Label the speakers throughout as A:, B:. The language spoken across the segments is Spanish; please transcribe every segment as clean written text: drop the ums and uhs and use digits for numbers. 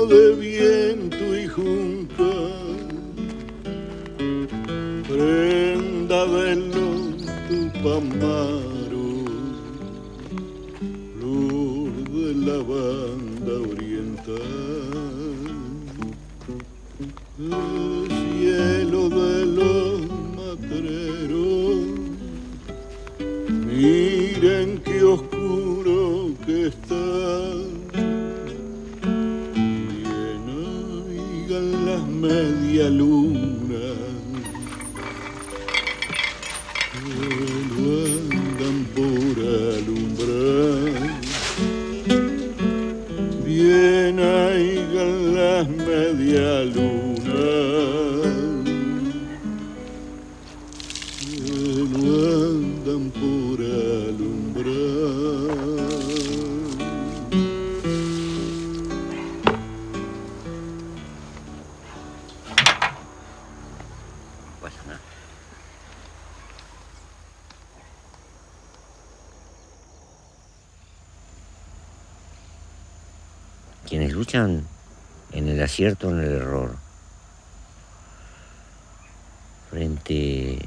A: de viento y junca, prenda velo Tupamaro, flor de la banda oriental, el cielo de los matreros, miren qué oscuro que está, bien oigan las media luna, lo andan por alumbrar, bien oigan las media luna, lo andan por alumbrar.
B: Pasa nada. Quienes luchan en el acierto o en el error, frente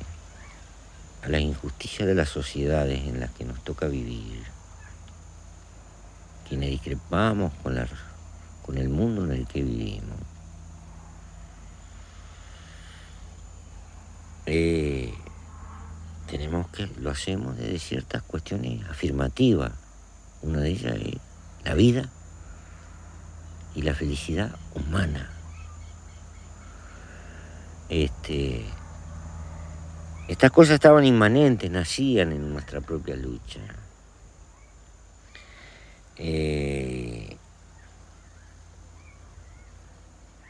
B: a la injusticia de las sociedades en las que nos toca vivir, quienes discrepamos con el mundo en el que vivimos, lo hacemos desde ciertas cuestiones afirmativas. Una de ellas es la vida y la felicidad humana. Estas cosas estaban inmanentes, nacían en nuestra propia lucha.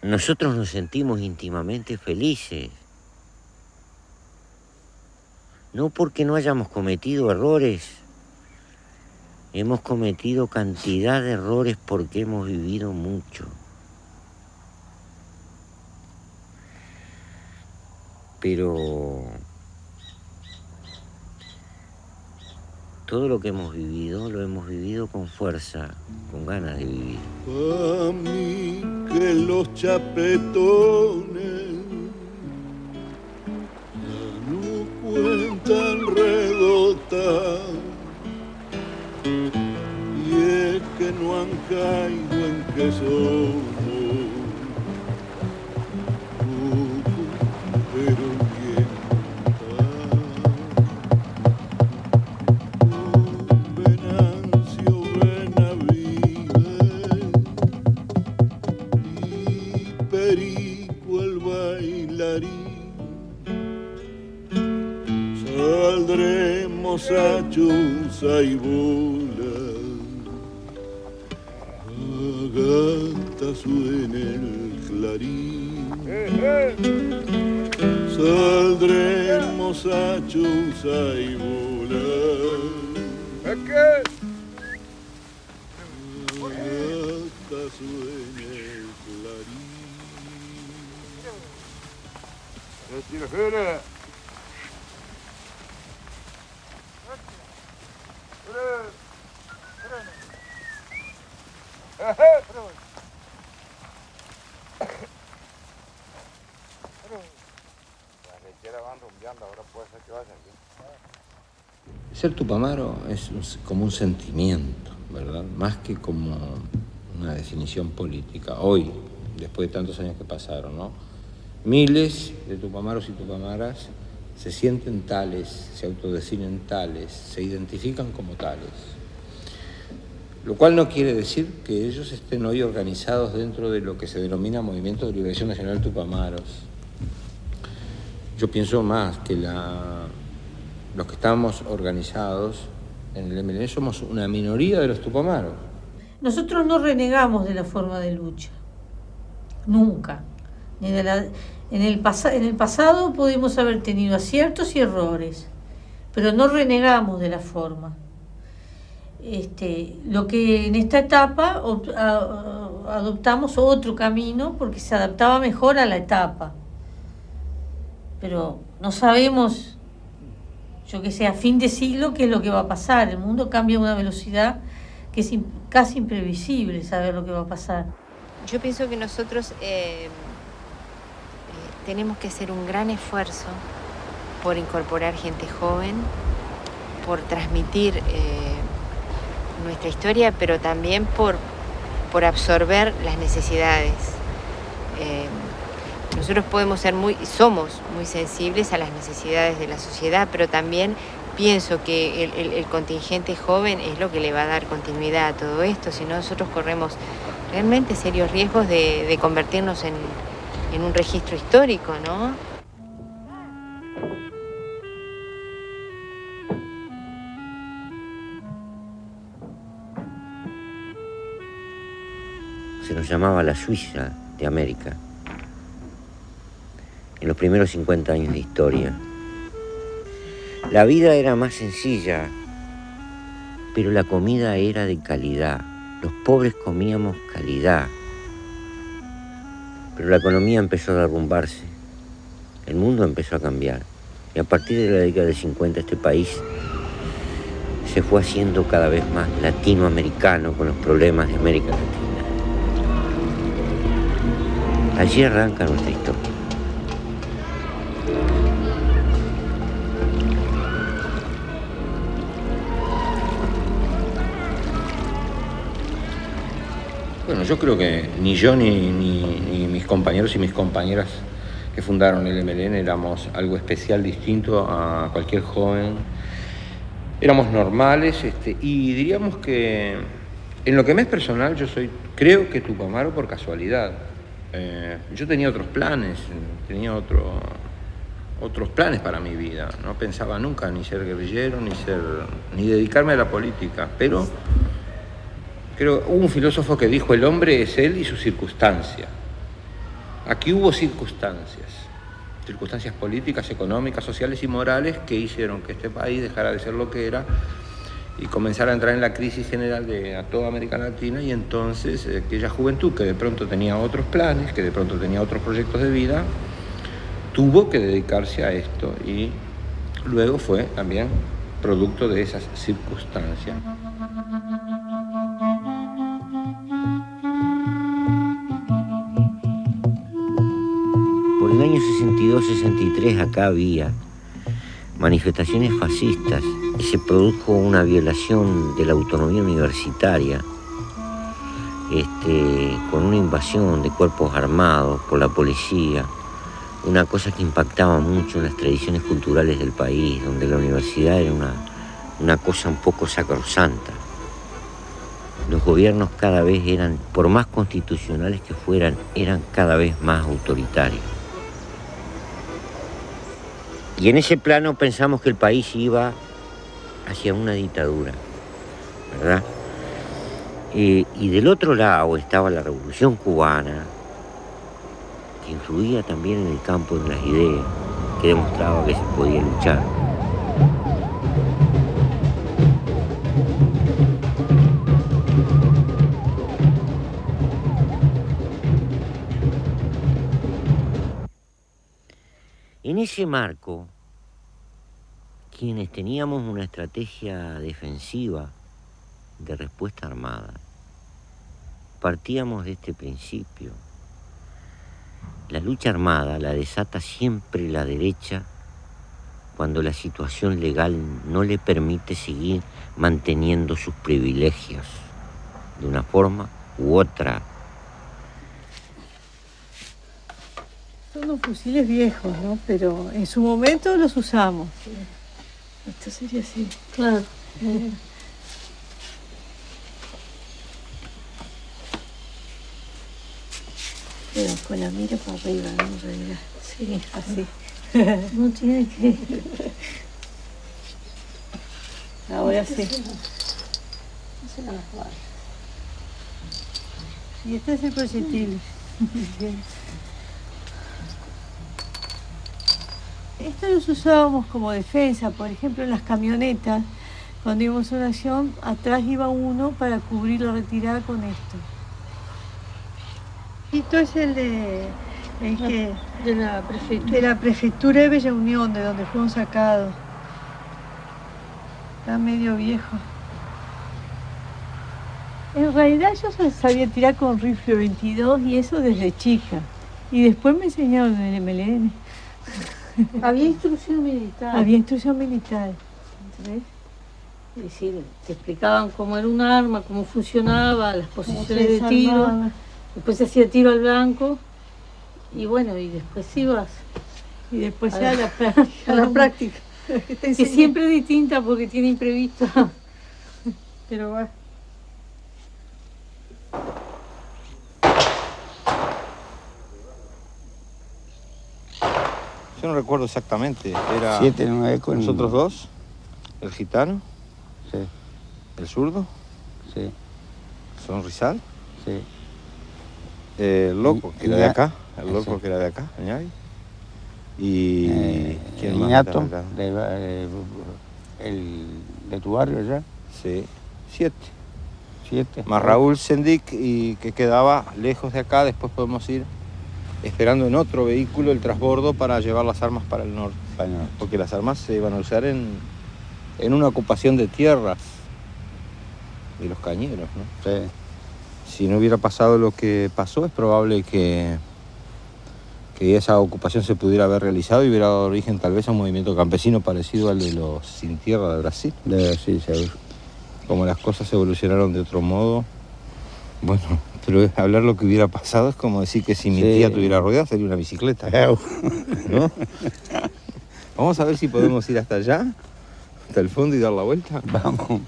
B: Nosotros nos sentimos íntimamente felices, no porque no hayamos cometido errores, hemos cometido cantidad de errores porque hemos vivido mucho. Pero todo lo que hemos vivido, lo hemos vivido con fuerza, con ganas de vivir.
A: Pa' mí que los chapetones ya no cuentan redota, y es que no han caído en que somos poco, pero bien contados. Venancio Benavides y Perico el bailarín, saldremos a chuza y bola, a gata suena el clarín, saldremos a chuza y bola, a gata suena el clarín.
B: Ser tupamaro es como un sentimiento, ¿verdad? Más que como una definición política. Hoy, después de tantos años que pasaron, ¿no? Miles de tupamaros y tupamaras se sienten tales, se autodefinen tales, se identifican como tales. Lo cual no quiere decir que ellos estén hoy organizados dentro de lo que se denomina Movimiento de Liberación Nacional Tupamaros. Yo pienso más que los que estamos organizados en el MLN somos una minoría de los tupamaros.
C: Nosotros no renegamos de la forma de lucha, nunca. En el pasado pudimos haber tenido aciertos y errores, pero no renegamos de la forma. Lo que en esta etapa adoptamos otro camino porque se adaptaba mejor a la etapa. Pero no sabemos, yo que sé, a fin de siglo qué es lo que va a pasar. El mundo cambia a una velocidad que es casi imprevisible saber lo que va a pasar.
D: Yo pienso que nosotros tenemos que hacer un gran esfuerzo por incorporar gente joven, por transmitir nuestra historia, pero también por absorber las necesidades. Nosotros somos muy sensibles a las necesidades de la sociedad, pero también pienso que el contingente joven es lo que le va a dar continuidad a todo esto, si no nosotros corremos realmente serios riesgos de convertirnos en un registro histórico, ¿no?
E: Se nos llamaba la Suiza de América. En los primeros 50 años de historia. La vida era más sencilla, pero la comida era de calidad. Los pobres comíamos calidad. Pero la economía empezó a derrumbarse. El mundo empezó a cambiar. Y a partir de la década de 50 este país se fue haciendo cada vez más latinoamericano con los problemas de América Latina. Allí arranca nuestra historia.
B: Bueno, yo creo que ni yo ni mis compañeros y mis compañeras que fundaron el MLN éramos algo especial, distinto a cualquier joven. Éramos normales y diríamos que en lo que me es personal yo creo que tupamaro por casualidad. Yo tenía otros planes, otros planes para mi vida. No pensaba nunca ni ser guerrillero, ni dedicarme a la política, pero creo hubo un filósofo que dijo: el hombre es él y su circunstancia. Aquí hubo circunstancias políticas, económicas, sociales y morales que hicieron que este país dejara de ser lo que era y comenzara a entrar en la crisis general de toda América Latina, y entonces aquella juventud que de pronto tenía otros planes, que de pronto tenía otros proyectos de vida, tuvo que dedicarse a esto, y luego fue también producto de esas circunstancias.
E: Por el año 62-63 acá había manifestaciones fascistas y se produjo una violación de la autonomía universitaria, con una invasión de cuerpos armados por la policía, una cosa que impactaba mucho en las tradiciones culturales del país, donde la universidad era una cosa un poco sacrosanta. Los gobiernos cada vez eran, por más constitucionales que fueran, eran cada vez más autoritarios. Y en ese plano pensamos que el país iba hacia una dictadura, ¿verdad? Y del otro lado estaba la Revolución Cubana, que influía también en el campo de las ideas, que demostraba que se podía luchar. En ese marco, quienes teníamos una estrategia defensiva de respuesta armada, partíamos de este principio. La lucha armada la desata siempre la derecha cuando la situación legal no le permite seguir manteniendo sus privilegios de una forma u otra.
C: Son unos fusiles viejos, ¿no? Pero en su momento los usamos. Esto sería así. Claro. Pero con la mira para arriba, ¿no? En realidad. Sí, así. No tiene que... Ahora sí. Y este es el proyectil. Esto los usábamos como defensa, por ejemplo en las camionetas, cuando íbamos a una acción, atrás iba uno para cubrir la retirada con esto. Esto es de la prefectura de Bella Unión, de donde fueron sacados. Está medio viejo. En realidad yo sabía tirar con rifle 22 y eso desde chica. Y después me enseñaron en el MLN.
F: Había instrucción militar.
C: Había instrucción militar. ¿Entendés?
F: Es decir, te explicaban cómo era un arma, cómo funcionaba, las posiciones de tiro.
C: desarmaba.
F: Después se hacía tiro al blanco. Y bueno, y después ibas
C: Y después
F: a
C: ya
F: la-
C: la práctica.
F: a la práctica.
C: Que te
F: Que
C: enseñan.
F: siempre es distinta porque tiene imprevisto.
C: Pero bueno.
B: Yo no recuerdo exactamente. Era
G: 7-9 con...
B: nosotros dos, el gitano,
G: Sí,
B: el zurdo,
G: sí,
B: el sonrisal,
G: sí.
B: el loco, que era de acá, el
G: Sí.
B: loco que era de acá, Ñavi. Y ¿quién más?
G: Ñato,
B: estaba acá?
G: el de tu barrio ya,
B: Sí, 7.
G: 7.
B: Más Raúl Sendik y que quedaba lejos de acá, después podemos ir esperando en otro vehículo el transbordo para llevar las armas para el norte. Porque las armas se iban a usar en una ocupación de tierras de los cañeros, ¿no?
G: Sí.
B: Si no hubiera pasado lo que pasó, es probable que esa ocupación se pudiera haber realizado y hubiera dado origen tal vez a un movimiento campesino parecido al de los sin tierra de Brasil.
G: Sí, seguro.
B: Como las cosas evolucionaron de otro modo, bueno, pero hablar lo que hubiera pasado es como decir que si mi
G: Sí.
B: tía tuviera ruedas sería una bicicleta, ¿no? Vamos a ver si podemos ir hasta allá, hasta el fondo y dar la vuelta.
G: Vamos.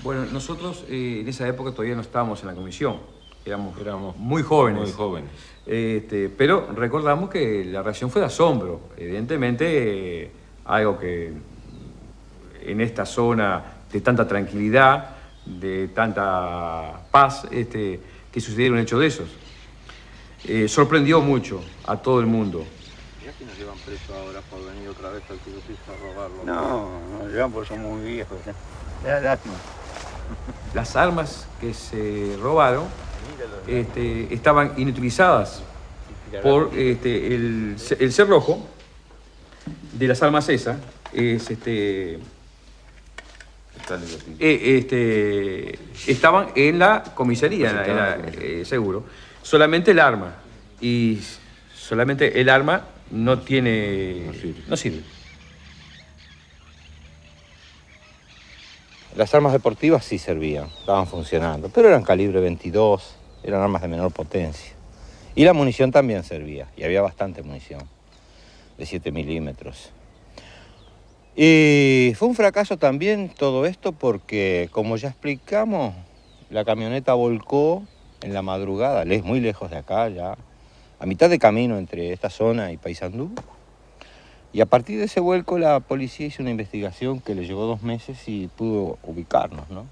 H: Bueno, nosotros en esa época todavía no estábamos en la comisión, éramos muy jóvenes.
B: Muy jóvenes.
H: Pero recordamos que la reacción fue de asombro. Evidentemente, algo que en esta zona de tanta tranquilidad, de tanta paz, que sucediera un hecho de esos. Sorprendió mucho a todo el mundo.
B: Mirá si nos llevan preso ahora por venir otra vez al tiro piso a robarlo.
G: No, ya porque somos muy viejos. Ya. Da lástima.
H: Las armas que se robaron estaban inutilizadas por el cerrojo de las armas esas. Estaban en la comisaría, seguro. Solamente el arma. Y solamente el arma no sirve.
B: Las armas deportivas sí servían, estaban funcionando, pero eran calibre 22, eran armas de menor potencia. Y la munición también servía, y había bastante munición, de 7 milímetros. Y fue un fracaso también todo esto porque, como ya explicamos, la camioneta volcó en la madrugada, muy lejos de acá ya, a mitad de camino entre esta zona y Paysandú. Y a partir de ese vuelco la policía hizo una investigación que le llevó 2 meses y pudo ubicarnos, ¿no?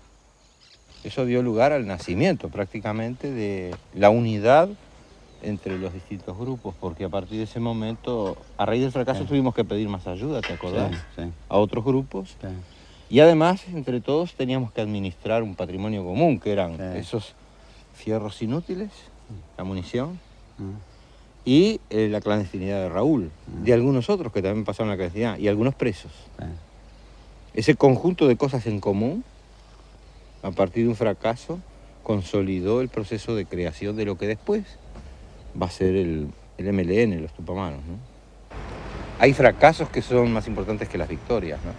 B: Eso dio lugar al nacimiento prácticamente de la unidad entre los distintos grupos, porque a partir de ese momento, a raíz del fracaso, tuvimos que pedir más ayuda, ¿te acordás?
G: Sí.
B: A otros grupos.
G: Sí.
B: Y además, entre todos, teníamos que administrar un patrimonio común, que eran esos fierros inútiles, la munición, y la clandestinidad de Raúl, de algunos otros que también pasaron la clandestinidad, y algunos presos. Ese conjunto de cosas en común, a partir de un fracaso, consolidó el proceso de creación de lo que después va a ser el MLN, los Tupamaros, ¿no? Hay fracasos que son más importantes que las victorias, ¿no?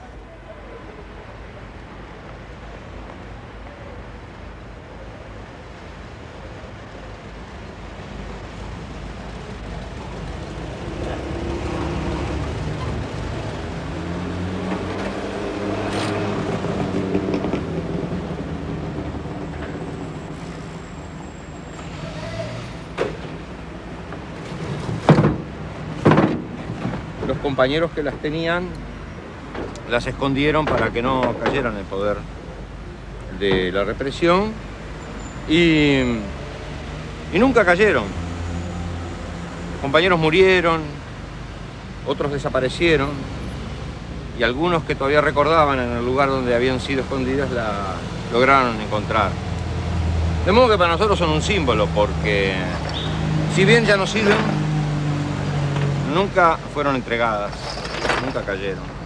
B: los compañeros que las tenían las escondieron para que no cayeran en el poder de la represión y nunca cayeron. Compañeros murieron, otros desaparecieron y algunos que todavía recordaban en el lugar donde habían sido escondidas la lograron encontrar. De modo que para nosotros son un símbolo porque si bien ya no sirven, nunca fueron entregadas, nunca cayeron.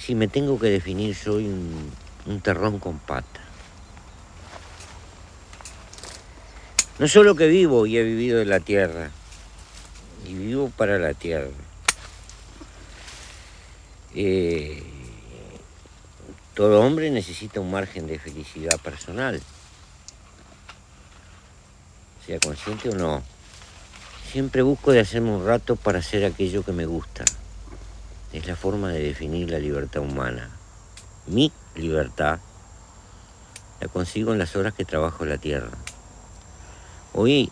E: Si me tengo que definir, soy un terrón con pata. No solo que vivo y he vivido en la tierra, y vivo para la tierra. Todo hombre necesita un margen de felicidad personal, sea consciente o no. Siempre busco de hacerme un rato para hacer aquello que me gusta. Es la forma de definir la libertad humana. Mi libertad la consigo en las horas que trabajo en la tierra. Hoy,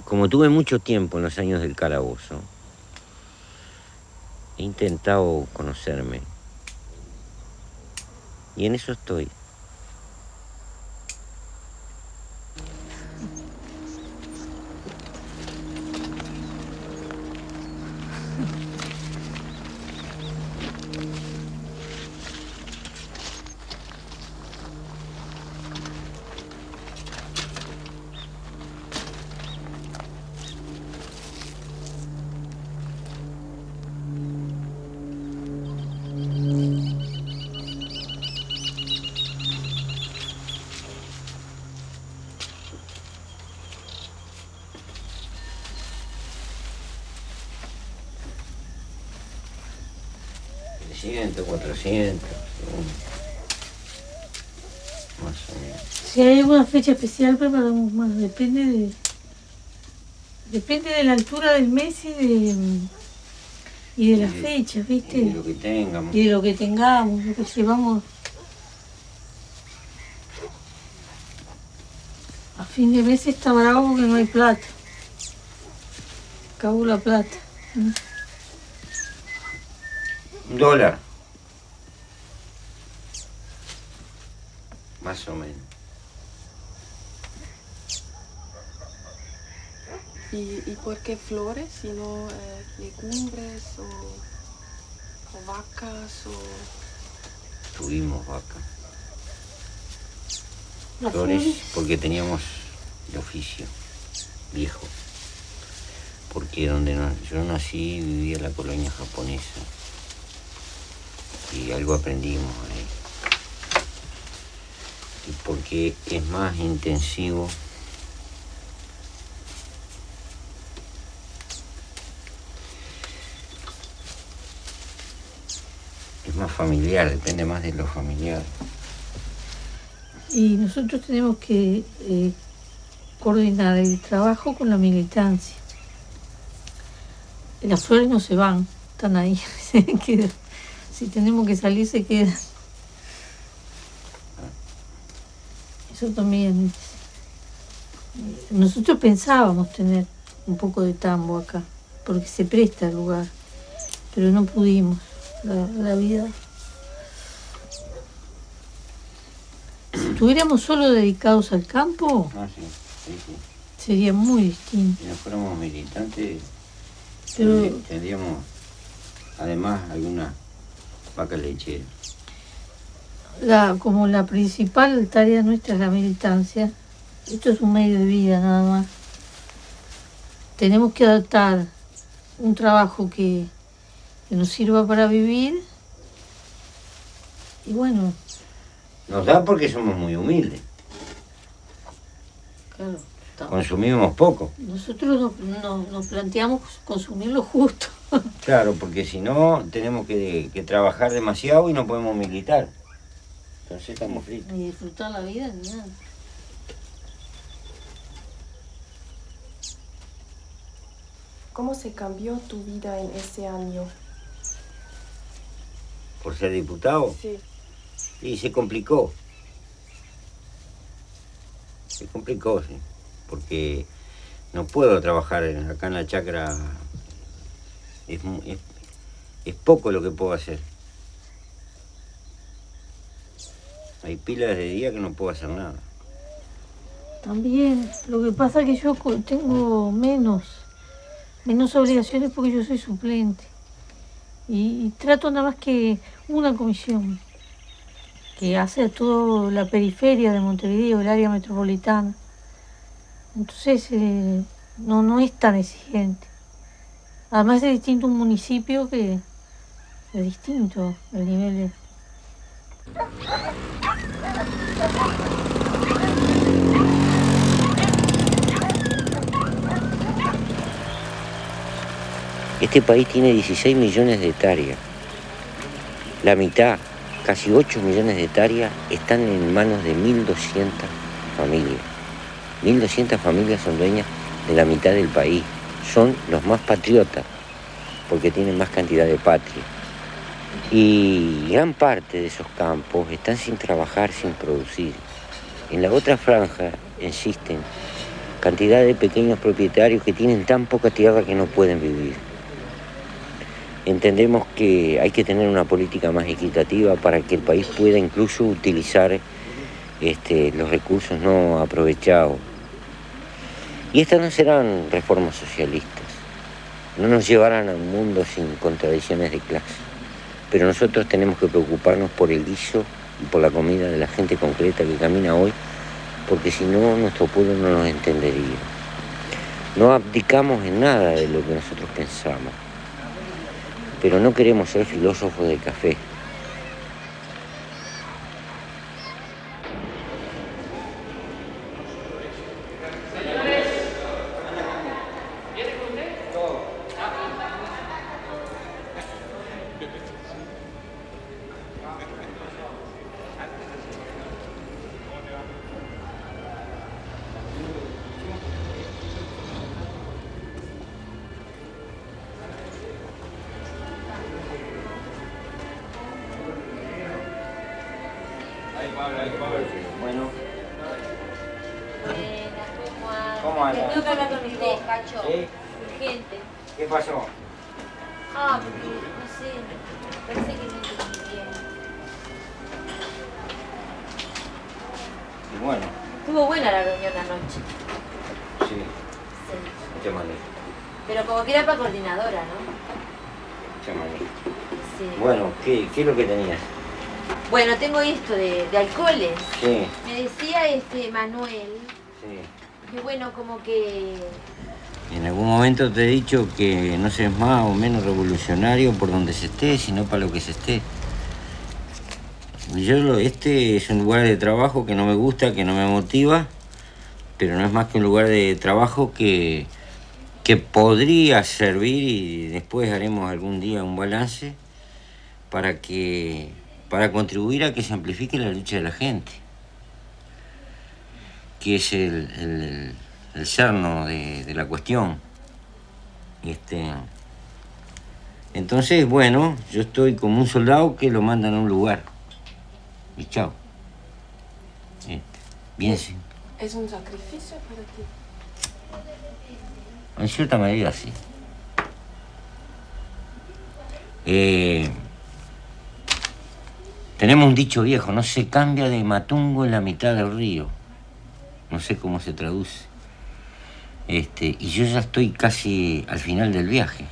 E: como tuve mucho tiempo en los años del calabozo, he intentado conocerme. Y en eso estoy. $300, 400, más o menos.
C: Si hay alguna fecha especial, preparamos más. Depende de la altura del mes y de las fechas, ¿viste?
E: Y de lo que tengamos.
C: Y de lo que tengamos, lo que llevamos. A fin de mes está bravo porque no hay plata. Acabó la plata.
E: $1. Más o menos.
I: ¿Y por qué flores? ¿Si no legumbres o vacas?
E: Tuvimos vaca.
C: Las
E: Flores
C: flores.
E: porque teníamos el oficio viejo. Porque donde yo nací vivía la colonia japonesa. Y algo aprendimos ahí. Y porque es más intensivo es más familiar, depende más de lo familiar.
C: Y nosotros tenemos que coordinar el trabajo con la militancia. Las flores no se van, están ahí, se quedan. Si tenemos que salir, se quedan. Eso también. Nosotros pensábamos tener un poco de tambo acá, porque se presta el lugar, pero no pudimos. La vida. Si estuviéramos solo dedicados al campo,
E: Sí.
C: sería muy distinto.
E: Si no fuéramos militantes,
C: Pero
E: tendríamos además alguna vaca lechera.
C: como la principal tarea nuestra es la militancia, esto es un medio de vida nada más. Tenemos que adaptar un trabajo que nos sirva para vivir y bueno.
E: Nos da porque somos muy humildes.
C: Claro.
E: consumimos poco.
C: Nosotros nos planteamos consumir lo justo.
E: Claro, porque si no tenemos que trabajar demasiado y no podemos militar. Entonces estamos fritos.
C: Ni disfrutar la vida ni nada.
I: ¿Cómo se cambió tu vida en ese año?
E: ¿Por ser diputado?
I: Sí.
E: Y se complicó. Se complicó, sí. Porque no puedo trabajar acá en la chacra. Es poco lo que puedo hacer. Hay pilas de día que no puedo hacer nada.
C: También, lo que pasa es que yo tengo menos obligaciones porque yo soy suplente. Y trato nada más que una comisión que hace toda la periferia de Montevideo, el área metropolitana. Entonces no es tan exigente. Además es distinto un municipio que es distinto el nivel de...
E: Este país tiene 16 millones de hectáreas. La mitad, casi 8 millones de hectáreas, están en manos de 1.200 familias. 1.200 familias son dueñas de la mitad del país. Son los más patriotas, porque tienen más cantidad de patria. Y gran parte de esos campos están sin trabajar, sin producir. En la otra franja existen cantidad de pequeños propietarios que tienen tan poca tierra que no pueden vivir. Entendemos que hay que tener una política más equitativa para que el país pueda incluso utilizar los recursos no aprovechados. Y estas no serán reformas socialistas, no nos llevarán a un mundo sin contradicciones de clase. Pero nosotros tenemos que preocuparnos por el guiso y por la comida de la gente concreta que camina hoy, porque si no, nuestro pueblo no nos entendería. No abdicamos en nada de lo que nosotros pensamos, pero no queremos ser filósofos de café. Bueno. ¿Cómo anda?
J: Tengo que hablar con usted, Cacho.
E: ¿Sí?
J: Urgente.
E: ¿Qué pasó?
J: Porque, no sé, parece que no entendí bien.
E: Y bueno.
J: Estuvo buena la reunión anoche.
E: Sí.
J: Sí.
E: Mucha manera.
J: Pero como que era para coordinadora, ¿no?
E: Mucha manera.
J: Sí.
E: Bueno, ¿qué es lo que tenías?
J: Bueno, tengo esto de alcoholes.
E: Sí.
J: Me decía Manuel
E: Sí.
J: que bueno, como que...
E: En algún momento te he dicho que no seas más o menos revolucionario por donde se esté, sino para lo que se esté. Este es un lugar de trabajo que no me gusta, que no me motiva, pero no es más que un lugar de trabajo que podría servir, y después haremos algún día un balance para contribuir a que se amplifique la lucha de la gente, que es el cerno de la cuestión. Entonces, bueno, yo estoy como un soldado que lo mandan a un lugar. Y chao. Bien, sí.
I: ¿Es un sacrificio para ti?
E: En cierta medida, sí. Tenemos un dicho viejo: no se cambia de matungo en la mitad del río. No sé cómo se traduce. Y yo ya estoy casi al final del viaje.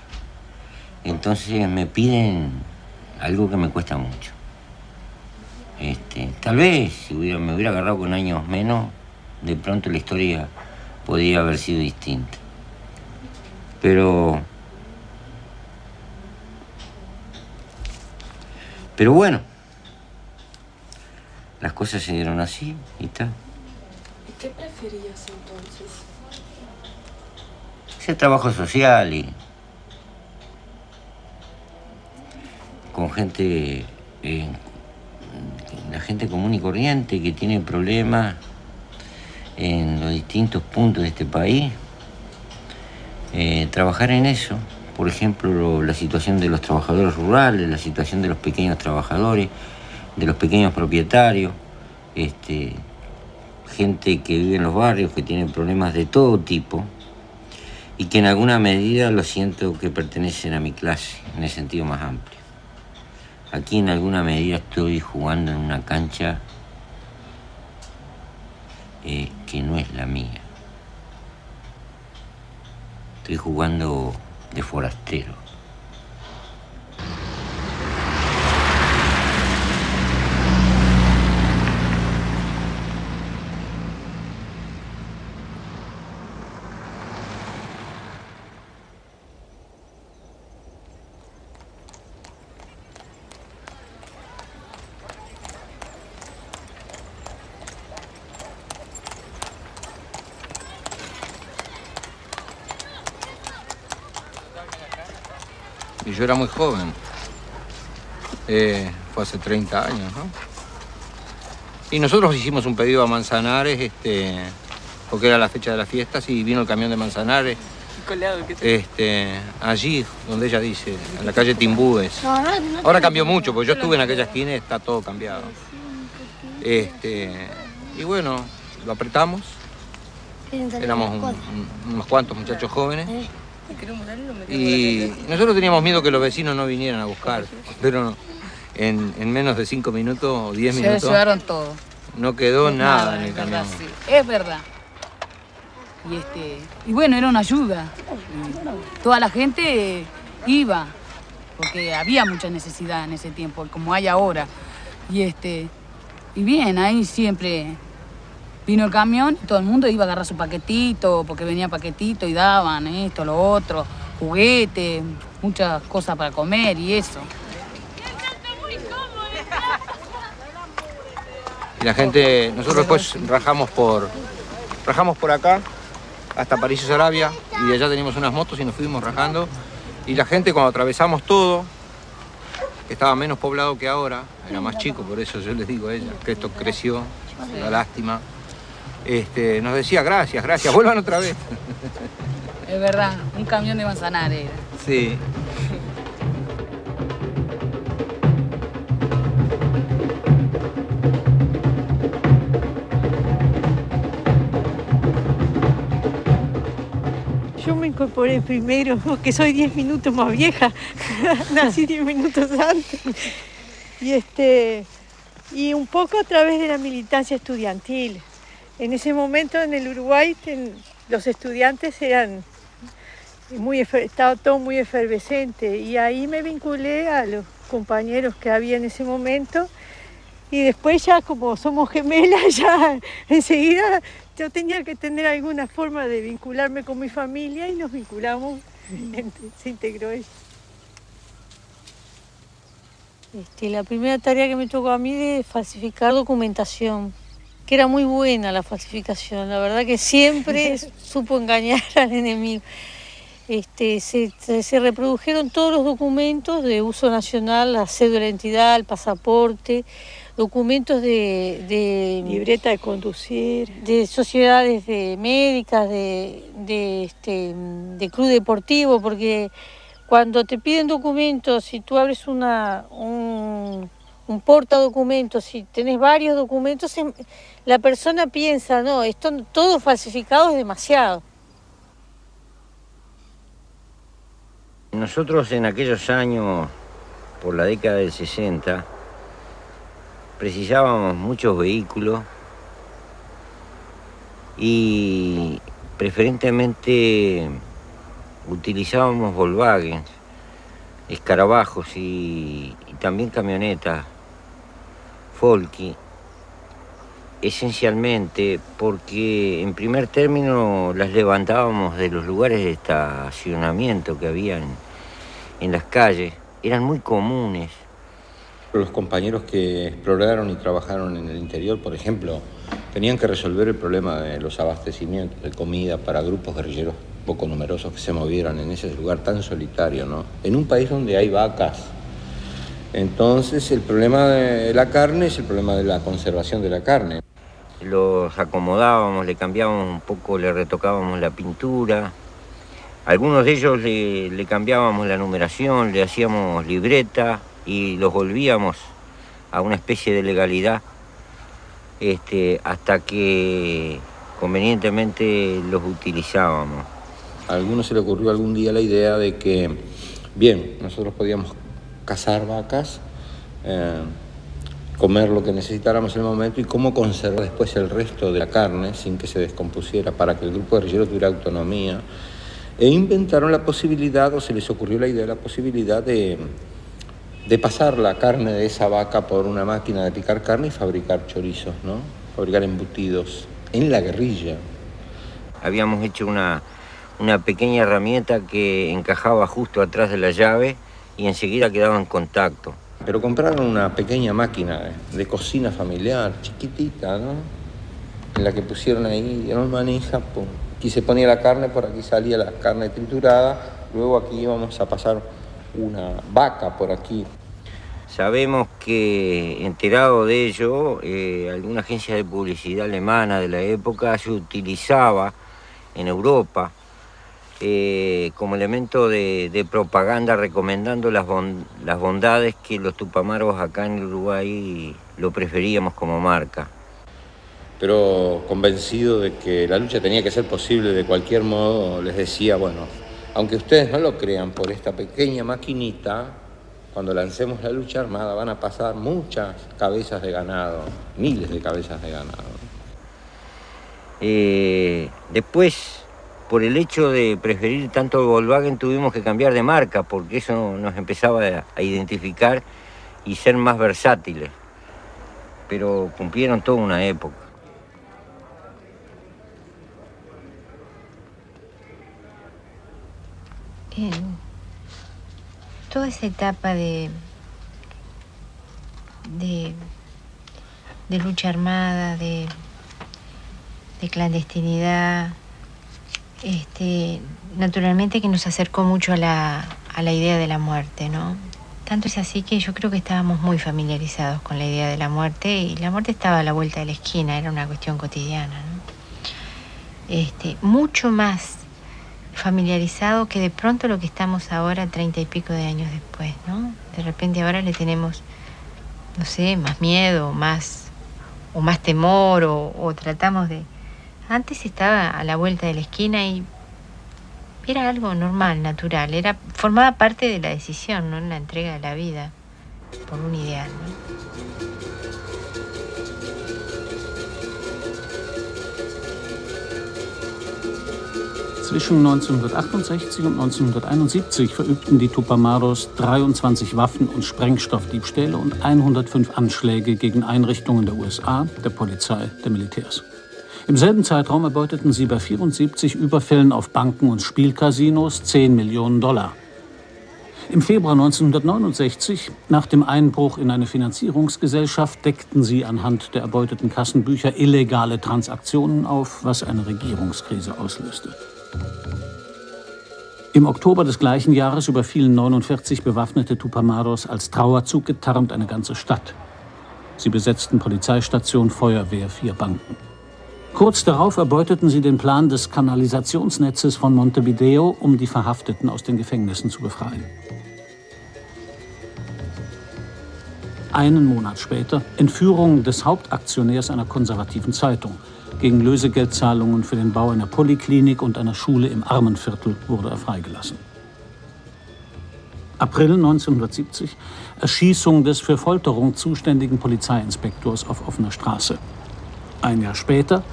E: Entonces me piden algo que me cuesta mucho. Tal vez si me hubiera agarrado con años menos, de pronto la historia podría haber sido distinta. Pero bueno, las cosas se dieron así y está.
I: ¿Qué preferías entonces?
E: Hacer trabajo social y con gente, la gente común y corriente que tiene problemas en los distintos puntos de este país. Trabajar en eso, por ejemplo, la situación de los trabajadores rurales, la situación de los pequeños trabajadores, de los pequeños propietarios, gente que vive en los barrios, que tiene problemas de todo tipo y que en alguna medida lo siento que pertenecen a mi clase, en el sentido más amplio. Aquí en alguna medida estoy jugando en una cancha que no es la mía. Estoy jugando de forastero.
B: Y yo era muy joven, fue hace 30 años, ¿no? Y nosotros hicimos un pedido a Manzanares, porque era la fecha de las fiestas, y vino el camión de Manzanares, allí donde ella dice, en la calle Timbúes. Ahora cambió mucho, porque yo estuve en aquella esquina y está todo cambiado. Y bueno, lo apretamos, éramos unos cuantos muchachos jóvenes. Y nosotros teníamos miedo que los vecinos no vinieran a buscar, pero no, en menos de 5 minutos o 10 minutos...
K: Se llevaron todo.
B: No quedó nada en el camión.
K: Sí. Es verdad. Y bueno, era una ayuda. Toda la gente iba, porque había mucha necesidad en ese tiempo, como hay ahora. Y bien, ahí siempre vino el camión y todo el mundo iba a agarrar su paquetito, porque venía paquetito y daban esto, lo otro, juguetes, muchas cosas para comer y eso.
B: Y la gente, nosotros después rajamos por acá hasta París y Sarabia, y de allá teníamos unas motos y nos fuimos rajando. Y la gente, cuando atravesamos todo, que estaba menos poblado que ahora, era más chico, por eso yo les digo a ella que esto creció, da lástima. Nos decía gracias, vuelvan otra vez.
K: Es verdad, un camión de Manzanares.
B: Sí.
C: Yo me incorporé primero, porque soy 10 minutos más vieja. Nací 10 minutos antes. Y un poco a través de la militancia estudiantil. En ese momento en el Uruguay los estudiantes estaba todo muy efervescente, y ahí me vinculé a los compañeros que había en ese momento, y después ya como somos gemelas, ya enseguida yo tenía que tener alguna forma de vincularme con mi familia y nos vinculamos, se integró ella. La primera tarea que me tocó a mí de falsificar documentación, que era muy buena la falsificación, la verdad que siempre supo engañar al enemigo. Se reprodujeron todos los documentos de uso nacional, la cédula de identidad, el pasaporte, documentos de
F: libreta de conducir,
C: de sociedades médicas, de club deportivo, porque cuando te piden documentos, si tú abres un portadocumentos, si tenés varios documentos, la persona piensa, no, esto todo falsificado es demasiado.
E: Nosotros en aquellos años, por la década del 60, precisábamos muchos vehículos y preferentemente utilizábamos Volkswagen, escarabajos y también camionetas, Folky, esencialmente porque en primer término las levantábamos de los lugares de estacionamiento que había en las calles, eran muy comunes.
B: Los compañeros que exploraron y trabajaron en el interior, por ejemplo, Tenían que resolver el problema de los abastecimientos de comida para grupos guerrilleros poco numerosos que se movieran en ese lugar tan solitario, ¿no? En un país donde hay vacas. Entonces el problema de la carne es el problema de la conservación de la carne.
E: Los acomodábamos, le cambiábamos un poco, le retocábamos la pintura. Algunos de ellos le cambiábamos la numeración, le hacíamos libreta y los volvíamos a una especie de legalidad hasta que convenientemente los utilizábamos.
B: A algunos se le ocurrió algún día la idea de que, bien, nosotros podíamos cazar vacas, comer lo que necesitáramos en el momento y cómo conservar después el resto de la carne sin que se descompusiera para que el grupo guerrillero tuviera autonomía. E inventaron la posibilidad, o se les ocurrió la idea, la posibilidad de pasar la carne de esa vaca por una máquina de picar carne y fabricar chorizos, ¿no? Fabricar embutidos en la guerrilla.
E: Habíamos hecho una pequeña herramienta que encajaba justo atrás de la llave y enseguida quedaba en contacto.
B: Pero compraron una pequeña máquina de cocina familiar, chiquitita, ¿no? En la que pusieron ahí, era una manija, pum. Aquí se ponía la carne, por aquí salía la carne triturada, luego aquí íbamos a pasar una vaca por aquí.
E: Sabemos que, enterado de ello, alguna agencia de publicidad alemana de la época se utilizaba en Europa como elemento de propaganda, recomendando las bondades que los tupamaros acá en Uruguay lo preferíamos como marca.
B: Pero convencido de que la lucha tenía que ser posible de cualquier modo, les decía, bueno, aunque ustedes no lo crean, por esta pequeña maquinita, cuando lancemos la lucha armada van a pasar muchas cabezas de ganado, miles de cabezas de ganado.
E: Después, por el hecho de preferir tanto el Volkswagen, tuvimos que cambiar de marca, porque eso nos empezaba a identificar y ser más versátiles. Pero cumplieron toda una época.
D: Toda esa etapa de lucha armada, de clandestinidad, naturalmente que nos acercó mucho a la idea de la muerte, ¿no? Tanto es así que yo creo que estábamos muy familiarizados con la idea de la muerte, y la muerte estaba a la vuelta de la esquina, era una cuestión cotidiana, ¿no? Mucho más familiarizado que de pronto lo que estamos ahora, 30 y pico de años después, ¿no? De repente ahora le tenemos, no sé, más miedo, o más temor, o tratamos de... Antes estaba a la vuelta de la esquina y era algo normal, natural, formaba parte de la decisión, ¿no? La entrega de la vida por un ideal, ¿no?
L: Zwischen 1968 und 1971 verübten die Tupamaros 23 Waffen- und Sprengstoffdiebstähle und 105 Anschläge gegen Einrichtungen der USA, der Polizei, der Militärs. Im selben Zeitraum erbeuteten sie bei 74 Überfällen auf Banken und Spielcasinos 10 Millionen $. Im Februar 1969, nach dem Einbruch in eine Finanzierungsgesellschaft, deckten sie anhand der erbeuteten Kassenbücher illegale Transaktionen auf, was eine Regierungskrise auslöste. Im Oktober des gleichen Jahres überfielen 49 bewaffnete Tupamaros als Trauerzug getarnt eine ganze Stadt. Sie besetzten Polizeistation, Feuerwehr, 4 Banken. Kurz darauf erbeuteten sie den Plan des Kanalisationsnetzes von Montevideo, um die Verhafteten aus den Gefängnissen zu befreien. Einen Monat später Entführung des Hauptaktionärs einer konservativen Zeitung. Gegen Lösegeldzahlungen für den Bau einer Poliklinik und einer Schule im Armenviertel wurde er freigelassen. April 1970, Erschießung des für Folterung zuständigen Polizeiinspektors auf offener Straße. Ein Jahr später,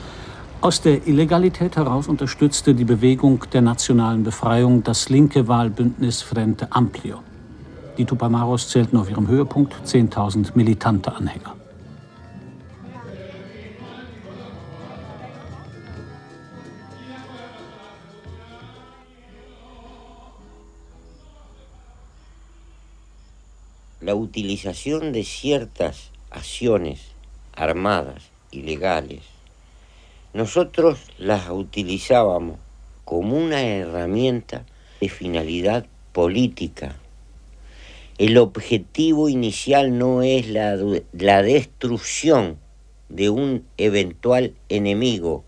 L: aus der Illegalität heraus unterstützte die Bewegung der nationalen Befreiung das linke Wahlbündnis Frente Amplio. Die Tupamaros zählten auf ihrem Höhepunkt 10.000 militante Anhänger.
E: La utilización de ciertas acciones armadas, ilegales, nosotros las utilizábamos como una herramienta de finalidad política. El objetivo inicial no es la destrucción de un eventual enemigo,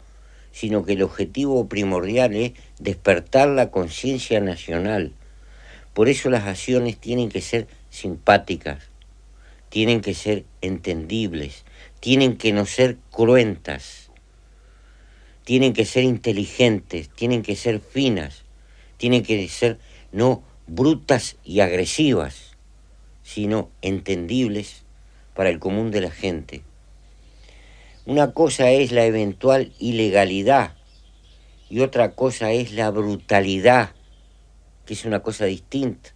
E: sino que el objetivo primordial es despertar la conciencia nacional. Por eso las acciones tienen que ser simpáticas, tienen que ser entendibles, tienen que no ser cruentas, tienen que ser inteligentes, tienen que ser finas, tienen que ser no brutas y agresivas, sino entendibles para el común de la gente. Una cosa es la eventual ilegalidad y otra cosa es la brutalidad, que es una cosa distinta,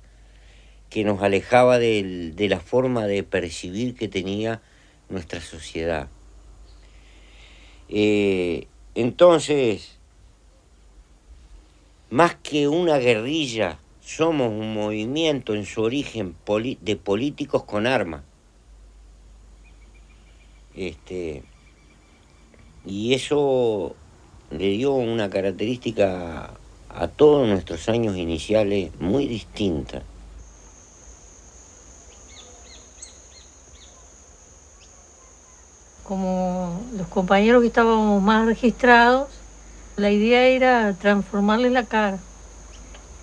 E: que nos alejaba de la forma de percibir que tenía nuestra sociedad. Entonces, más que una guerrilla, somos un movimiento en su origen de políticos con armas. Y eso le dio una característica a todos nuestros años iniciales muy distinta.
C: Como los compañeros que estábamos más registrados, la idea era transformarles la cara.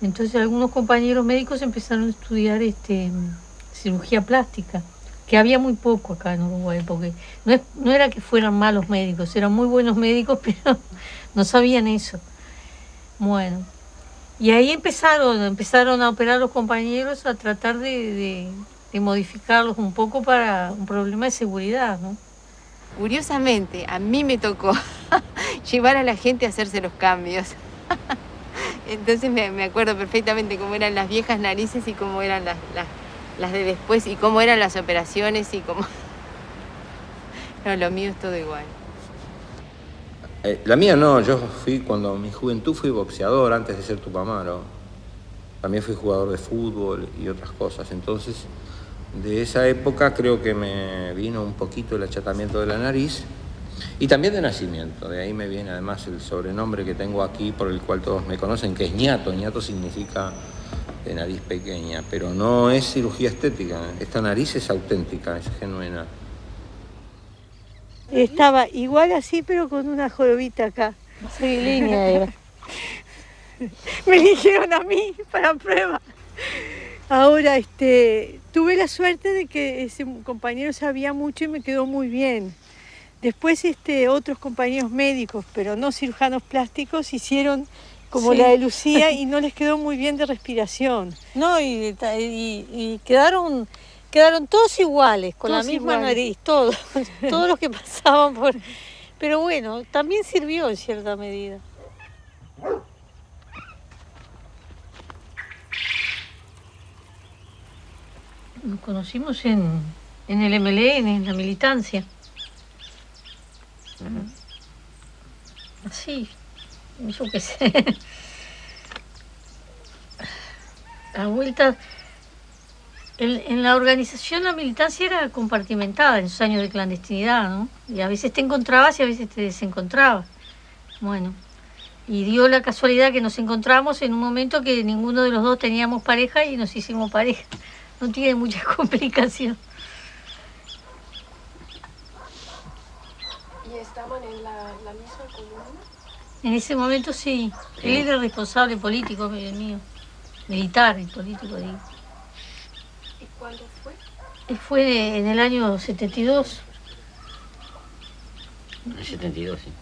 C: Entonces algunos compañeros médicos empezaron a estudiar cirugía plástica, que había muy poco acá en Uruguay, porque no era que fueran malos médicos, eran muy buenos médicos, pero no sabían eso. Bueno, y ahí empezaron a operar los compañeros, a tratar de modificarlos un poco para un problema de seguridad, ¿no?
D: Curiosamente, a mí me tocó llevar a la gente a hacerse los cambios. Entonces me acuerdo perfectamente cómo eran las viejas narices y cómo eran las de después y cómo eran las operaciones y cómo... No, lo mío es todo igual.
B: La mía no, yo cuando en mi juventud fui boxeador antes de ser Tupamaro. También fui jugador de fútbol y otras cosas. Entonces, de esa época creo que me vino un poquito el achatamiento de la nariz y también de nacimiento. De ahí me viene además el sobrenombre que tengo aquí por el cual todos me conocen, que es ñato. Ñato significa de nariz pequeña, pero no es cirugía estética. Esta nariz es auténtica, es genuina.
F: Estaba igual así, pero con una jorobita acá.
C: Línea era.
F: Me eligieron a mí para prueba. Ahora, tuve la suerte de que ese compañero sabía mucho y me quedó muy bien. Después, otros compañeros médicos, pero no cirujanos plásticos, hicieron como la de Lucía y no les quedó muy bien de respiración.
C: No, y quedaron todos iguales, con
F: todos
C: la misma
F: iguales.
C: nariz, todos los que pasaban por... Pero bueno, también sirvió en cierta medida. Nos conocimos en el MLN, en la militancia. Así, yo qué sé. A vuelta, en la organización la militancia era compartimentada en esos años de clandestinidad, ¿no? Y a veces te encontrabas y a veces te desencontrabas. Bueno, y dio la casualidad que nos encontramos en un momento que ninguno de los dos teníamos pareja y nos hicimos pareja. No tiene mucha complicación.
I: ¿Y estaban en la misma columna?
C: En ese momento sí. Él era el responsable político mío. Militar y político, digo.
I: ¿Y cuándo fue?
C: Fue en el año 72.
E: En el 72, sí.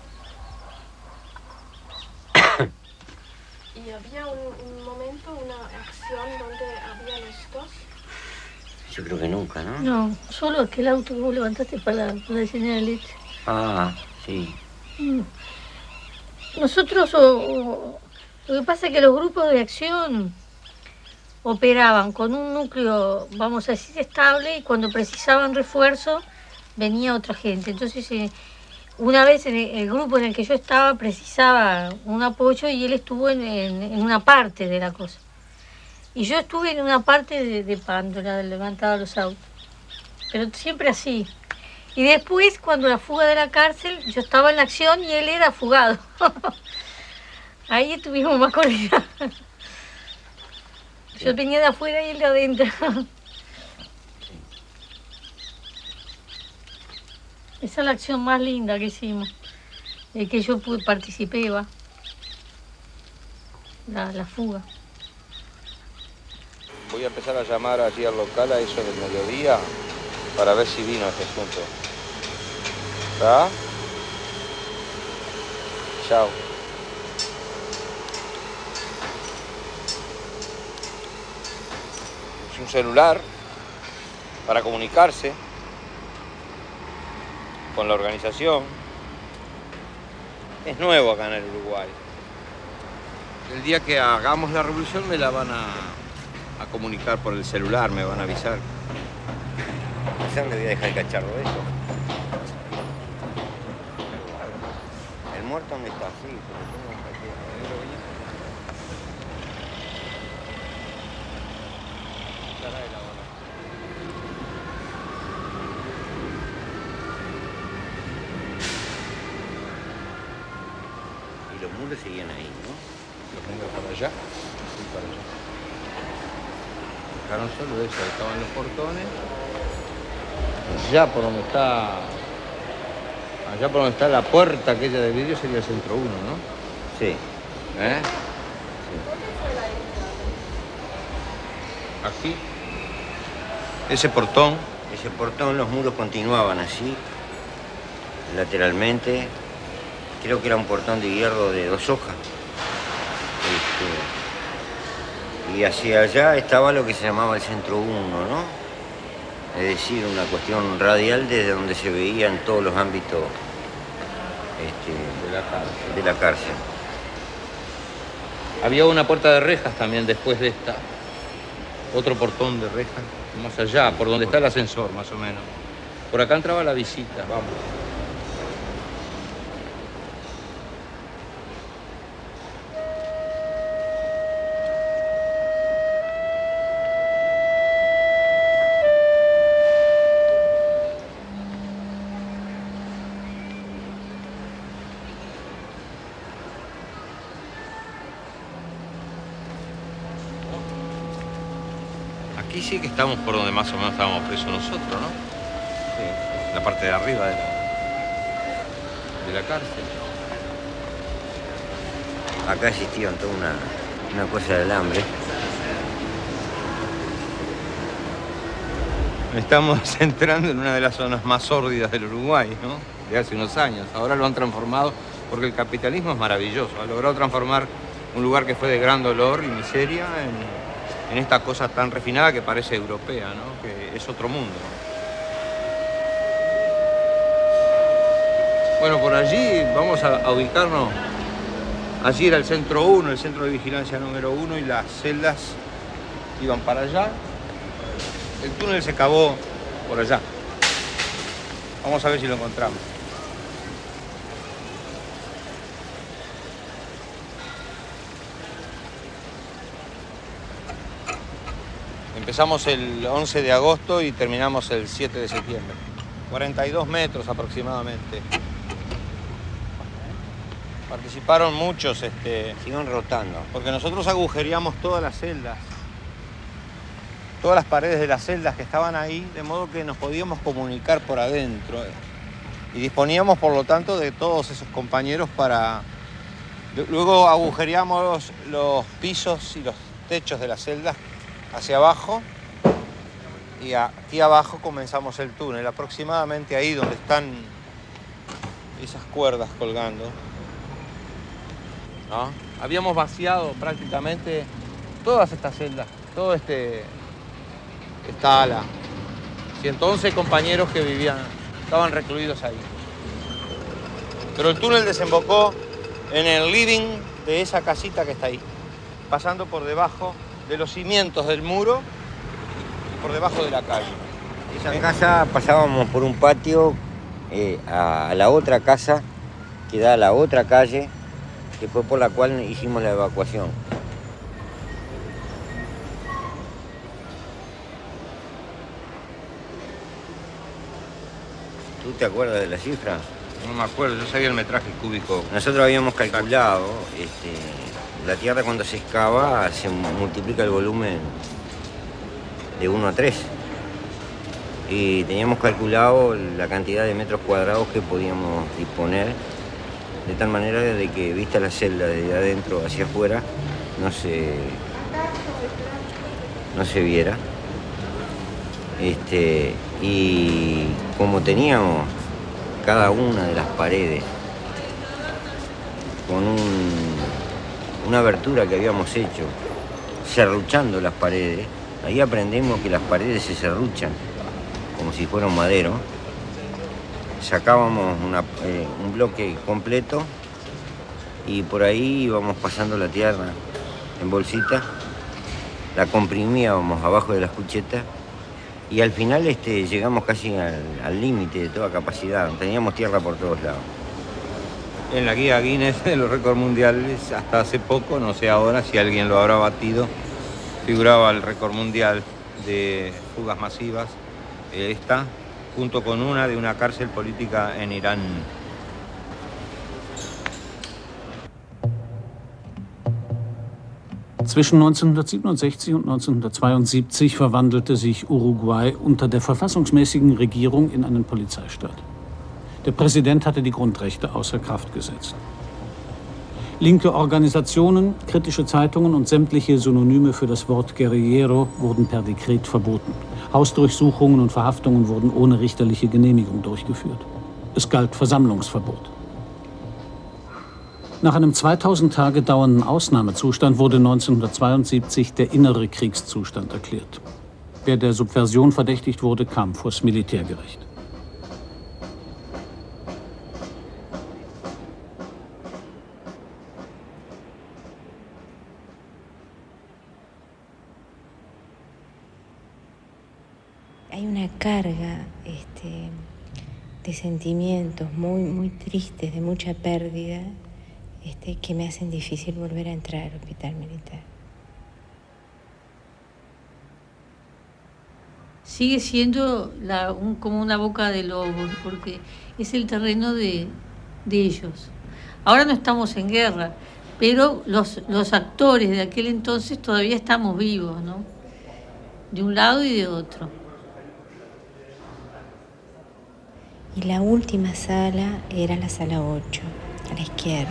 I: ¿Y había un momento, una acción donde había los dos?
E: Yo creo que nunca, ¿no?
C: No, solo aquel auto que vos levantaste para la General Leche.
E: Ah, sí.
C: Nosotros, lo que pasa es que los grupos de acción operaban con un núcleo, vamos a decir, estable, y cuando precisaban refuerzo venía otra gente. Entonces, una vez el grupo en el que yo estaba precisaba un apoyo y él estuvo en una parte de la cosa. Y yo estuve en una parte de Pándola, de levantar los autos. Pero siempre así. Y después, cuando la fuga de la cárcel, yo estaba en la acción y él era fugado. Ahí estuvimos más coordinados. Yo venía de afuera y él de adentro. Esa es la acción más linda que hicimos, de que yo participé, va. La fuga.
B: Voy a empezar a llamar allí al local a eso del mediodía para ver si vino este asunto. ¿Está? Chao. Es un celular para comunicarse con la organización. Es nuevo acá en el Uruguay. El día que hagamos la revolución me la van a comunicar por el celular, me van a avisar. Quizás le voy a dejar el cacharro de eso. ¿El muerto dónde está? Sí, pero tengo y los muros seguían ahí, ¿no? Los muros para allá y para allá. Dejaron solo eso, estaban los portones. Allá por donde está la puerta aquella de vidrio sería el centro 1, ¿no? Sí. ¿Eh? Sí. Aquí. Ese portón, los muros continuaban así, lateralmente. Creo que era un portón de hierro de 2 hojas. Y hacia allá estaba lo que se llamaba el centro 1, ¿no? Es decir, una cuestión radial desde donde se veía en todos los ámbitos de la cárcel. Había una puerta de rejas también después de esta. Otro portón de rejas, más allá, por donde está el ascensor, más o menos. Por acá entraba la visita, vamos. Aquí sí que estamos por donde más o menos estábamos presos nosotros, ¿no? Sí. La parte de arriba de la cárcel. Acá existía toda una cosa del hambre. Estamos entrando en una de las zonas más sórdidas del Uruguay, ¿no? De hace unos años. Ahora lo han transformado porque el capitalismo es maravilloso. Ha logrado transformar un lugar que fue de gran dolor y miseria en esta cosa tan refinada que parece europea, ¿no? Que es otro mundo. Bueno, por allí vamos a ubicarnos. Allí era el centro 1, el centro de vigilancia número 1, y las celdas iban para allá. El túnel se cavó por allá. Vamos a ver si lo encontramos. Empezamos el 11 de agosto y terminamos el 7 de septiembre. 42 metros aproximadamente. Participaron muchos, siguen rotando. Porque nosotros agujereamos todas las celdas. Todas las paredes de las celdas que estaban ahí, de modo que nos podíamos comunicar por adentro. Y disponíamos, por lo tanto, de todos esos compañeros para... Luego agujereamos los pisos y los techos de las celdas hacia abajo, y aquí abajo comenzamos el túnel, aproximadamente ahí donde están esas cuerdas colgando, ¿no? Habíamos vaciado prácticamente todas estas celdas, todo esta ala. 111 compañeros que estaban recluidos ahí. Pero el túnel desembocó en el living de esa casita que está ahí, pasando por debajo de los cimientos del muro y por debajo de la calle. Esa casa pasábamos por un patio a la otra casa que da a la otra calle, que fue por la cual hicimos la evacuación.
E: ¿Tú te acuerdas de la cifra?
B: No me acuerdo, yo sabía el metraje cúbico.
E: Nosotros habíamos calculado, la tierra cuando se excava se multiplica el volumen de 1 a 3. Y teníamos calculado la cantidad de metros cuadrados que podíamos disponer, de tal manera de que, vista la celda desde adentro hacia afuera, no se viera. Y como teníamos cada una de las paredes con una abertura que habíamos hecho, serruchando las paredes, ahí aprendemos que las paredes se serruchan como si fuera un madero. Sacábamos un bloque completo y por ahí íbamos pasando la tierra en bolsita, la comprimíamos abajo de las cuchetas y al final llegamos casi al límite de toda capacidad. Teníamos tierra por todos lados.
B: En la guía Guinness de los récords mundiales, hasta hace poco, no sé ahora si alguien lo habrá batido, figuraba el récord mundial de fugas masivas, esta, junto con una de una cárcel política en Irán.
L: Zwischen 1967 und 1972 verwandelte sich Uruguay unter der verfassungsmäßigen Regierung in einen Polizeistaat. Der Präsident hatte die Grundrechte außer Kraft gesetzt. Linke Organisationen, kritische Zeitungen und sämtliche Synonyme für das Wort Guerrillero wurden per Dekret verboten. Hausdurchsuchungen und Verhaftungen wurden ohne richterliche Genehmigung durchgeführt. Es galt Versammlungsverbot. Nach einem 2000 Tage dauernden Ausnahmezustand wurde 1972 der innere Kriegszustand erklärt. Wer der Subversion verdächtigt wurde, kam vors Militärgericht.
D: Hay una carga de sentimientos muy tristes, de mucha pérdida, que me hacen difícil volver a entrar al hospital militar.
C: Sigue siendo como una boca de lobo, porque es el terreno de ellos. Ahora no estamos en guerra, pero los actores de aquel entonces todavía estamos vivos, ¿no? De un lado y de otro.
D: Y la última sala era la sala 8, a la izquierda.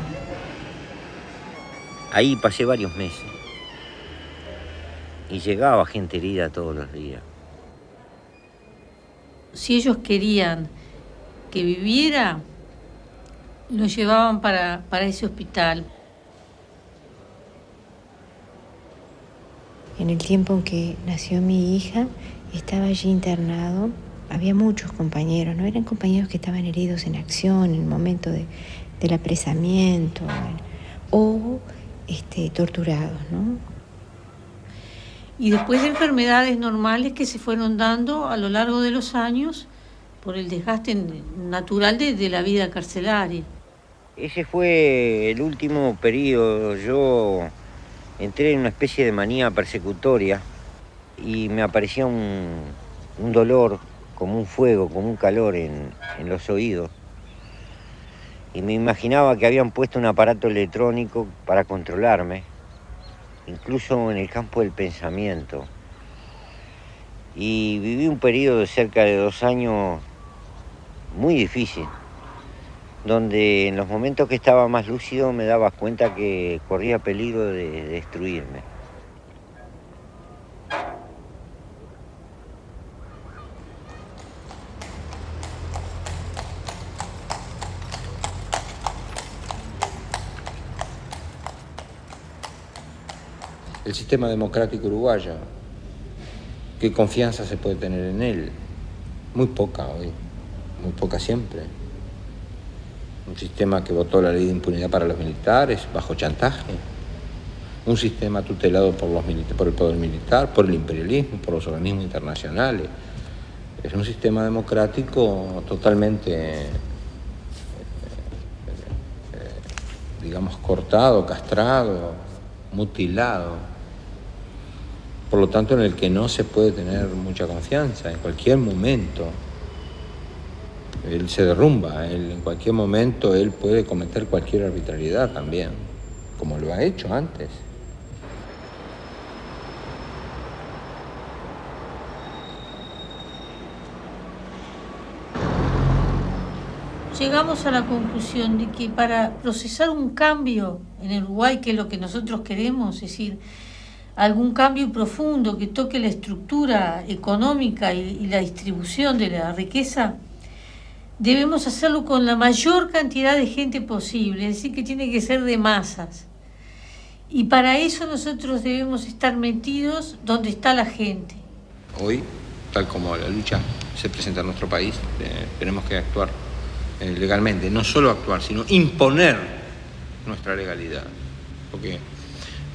E: Ahí pasé varios meses y llegaba gente herida todos los días.
C: Si ellos querían que viviera, lo llevaban para ese hospital.
D: En el tiempo en que nació mi hija, estaba allí internado. Había muchos compañeros, ¿no? Eran compañeros que estaban heridos en acción, en el momento del apresamiento, o torturados, ¿no?
C: Y después de enfermedades normales que se fueron dando a lo largo de los años por el desgaste natural de la vida carcelaria.
E: Ese fue el último periodo. Yo entré en una especie de manía persecutoria y me aparecía un dolor, como un fuego, como un calor en los oídos. Y me imaginaba que habían puesto un aparato electrónico para controlarme, incluso en el campo del pensamiento. Y viví un periodo de cerca de 2 años muy difícil, donde en los momentos que estaba más lúcido me daba cuenta que corría peligro de destruirme.
B: El sistema democrático uruguayo, ¿qué confianza se puede tener en él? Muy poca hoy, muy poca siempre. Un sistema que votó la ley de impunidad para los militares bajo chantaje. Un sistema tutelado por el poder militar, por el imperialismo, por los organismos internacionales. Es un sistema democrático totalmente, digamos, cortado, castrado, mutilado. Por lo tanto, en el que no se puede tener mucha confianza. En cualquier momento él se derrumba, él, en cualquier momento él puede cometer cualquier arbitrariedad también, como lo ha hecho antes.
C: Llegamos a la conclusión de que para procesar un cambio en el Uruguay, que es lo que nosotros queremos, es decir, algún cambio profundo que toque la estructura económica y la distribución de la riqueza, debemos hacerlo con la mayor cantidad de gente posible, es decir, que tiene que ser de masas. Y para eso nosotros debemos estar metidos donde está la gente.
B: Hoy, tal como la lucha se presenta en nuestro país, tenemos que actuar legalmente, no solo actuar, sino imponer nuestra legalidad, porque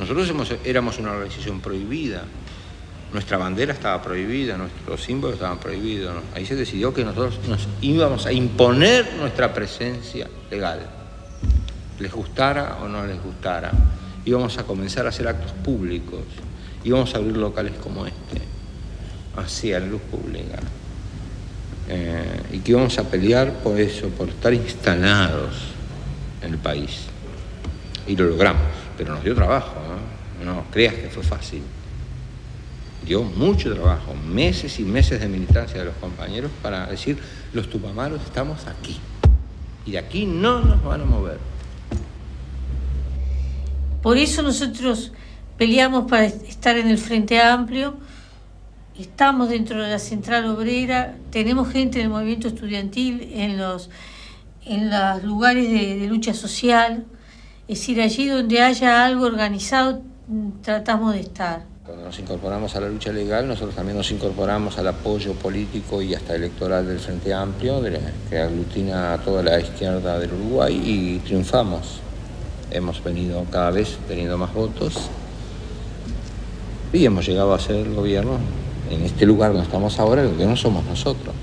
B: nosotros éramos una organización prohibida, nuestra bandera estaba prohibida, nuestros símbolos estaban prohibidos, ¿no? Ahí se decidió que nosotros nos íbamos a imponer nuestra presencia legal, les gustara o no les gustara, íbamos a comenzar a hacer actos públicos, íbamos a abrir locales como este, así a la luz pública. Y que íbamos a pelear por eso, por estar instalados en el país. Y lo logramos, pero nos dio trabajo, no creas que fue fácil. Dio mucho trabajo, meses y meses de militancia de los compañeros para decir, los tupamaros estamos aquí, y de aquí no nos van a mover.
C: Por eso nosotros peleamos para estar en el Frente Amplio. Estamos dentro de la Central Obrera, tenemos gente del movimiento estudiantil en los lugares de lucha social, es decir, allí donde haya algo organizado tratamos de estar.
B: Cuando nos incorporamos a la lucha legal, nosotros también nos incorporamos al apoyo político y hasta electoral del Frente Amplio, que aglutina a toda la izquierda del Uruguay, y triunfamos. Hemos venido cada vez teniendo más votos y hemos llegado a ser el gobierno. En este lugar donde estamos ahora, lo que no somos nosotros,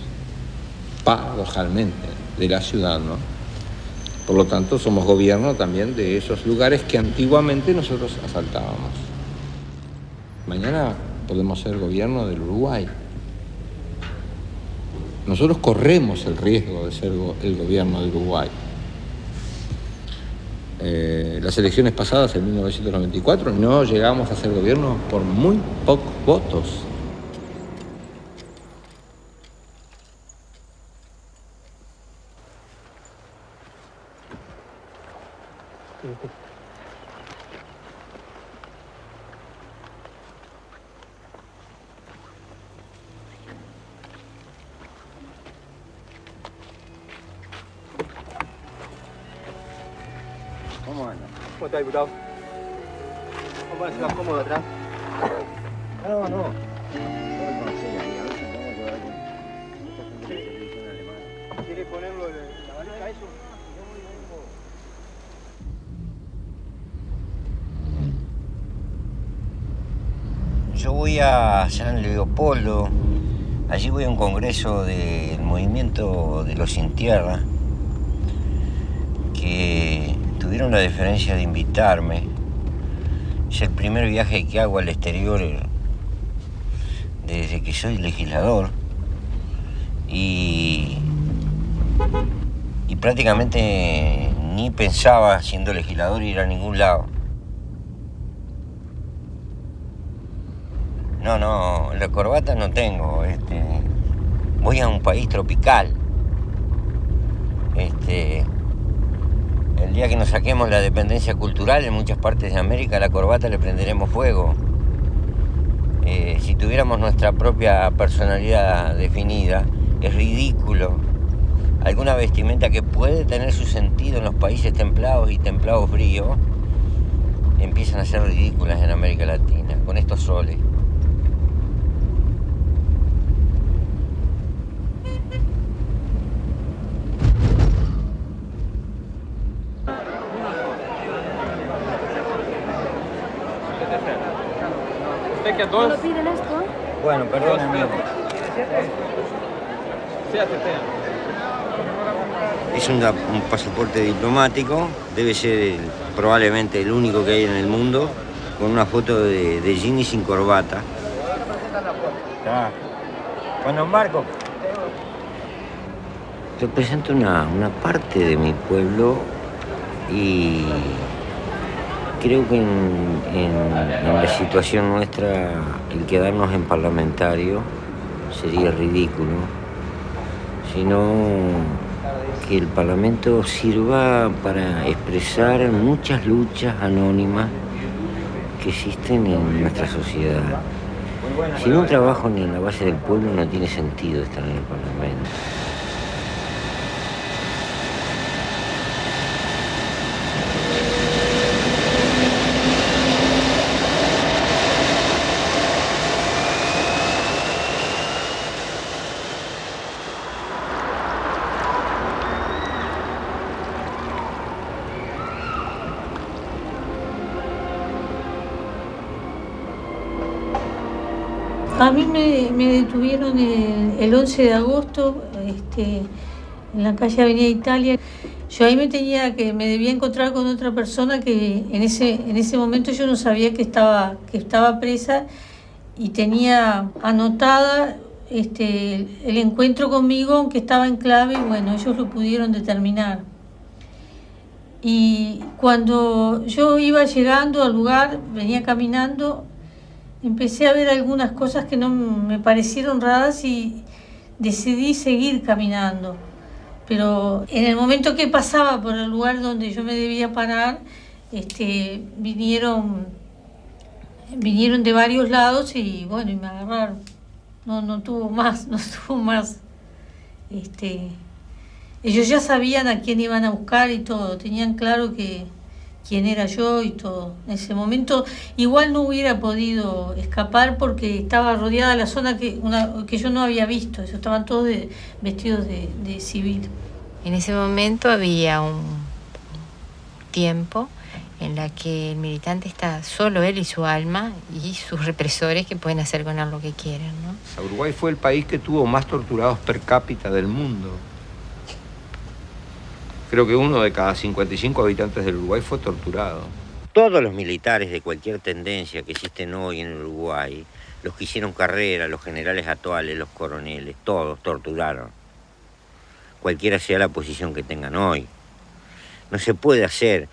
B: paradojalmente, de la ciudad, ¿no? Por lo tanto, somos gobierno también de esos lugares que antiguamente nosotros asaltábamos. Mañana podemos ser gobierno del Uruguay. Nosotros corremos el riesgo de ser el gobierno del Uruguay. Las elecciones pasadas, en 1994, no llegamos a ser gobierno por muy pocos votos.
G: ¿Cómo anda? ¿Cómo está, diputado? ¿Cómo se va cómodo atrás? No, no. ¿Quiere ponerlo en la valija eso?
E: Yo voy a San Leopoldo, allí voy a un congreso del movimiento de los Sin Tierra, que tuvieron la deferencia de invitarme. Es el primer viaje que hago al exterior desde que soy legislador y prácticamente ni pensaba, siendo legislador, ir a ningún lado. No, la corbata no tengo, voy a un país tropical. El día que nos saquemos la dependencia cultural en muchas partes de América, a la corbata le prenderemos fuego. Si tuviéramos nuestra propia personalidad definida, es ridículo. Alguna vestimenta que puede tener su sentido en los países templados y templados fríos, empiezan a ser ridículas en América Latina, con estos soles.
I: ¿Lo piden esto?
E: Bueno, perdón, amigo. Es un pasaporte diplomático, debe ser probablemente el único que hay en el mundo, con una foto de Ginny sin corbata. Bueno, Marco. representa una parte de mi pueblo y creo que en la situación nuestra el quedarnos en parlamentario sería ridículo, sino que el Parlamento sirva para expresar muchas luchas anónimas que existen en nuestra sociedad. Si no trabajo ni en la base del pueblo, no tiene sentido estar en el Parlamento.
C: A mí me detuvieron el 11 de agosto en la calle Avenida Italia. Yo ahí me debía encontrar con otra persona que en ese momento yo no sabía que estaba presa y tenía anotada el encuentro conmigo, aunque estaba en clave, y bueno, ellos lo pudieron determinar. Y cuando yo iba llegando al lugar, venía caminando, empecé a ver algunas cosas que no me parecieron raras y decidí seguir caminando. Pero en el momento que pasaba por el lugar donde yo me debía parar, vinieron de varios lados y bueno, y me agarraron. No tuvo más. Ellos ya sabían a quién iban a buscar y todo, tenían claro quién era yo y todo. En ese momento igual no hubiera podido escapar porque estaba rodeada la zona que yo no había visto. Ellos estaban todos vestidos de civil.
D: En ese momento había un tiempo en la que el militante está solo él y su alma y sus represores que pueden hacer con él lo que quieren, ¿no?
B: Uruguay fue el país que tuvo más torturados per cápita del mundo. Creo que 1 de cada 55 habitantes del Uruguay fue torturado.
E: Todos los militares de cualquier tendencia que existen hoy en Uruguay, los que hicieron carrera, los generales actuales, los coroneles, todos torturaron. Cualquiera sea la posición que tengan hoy. No se puede hacer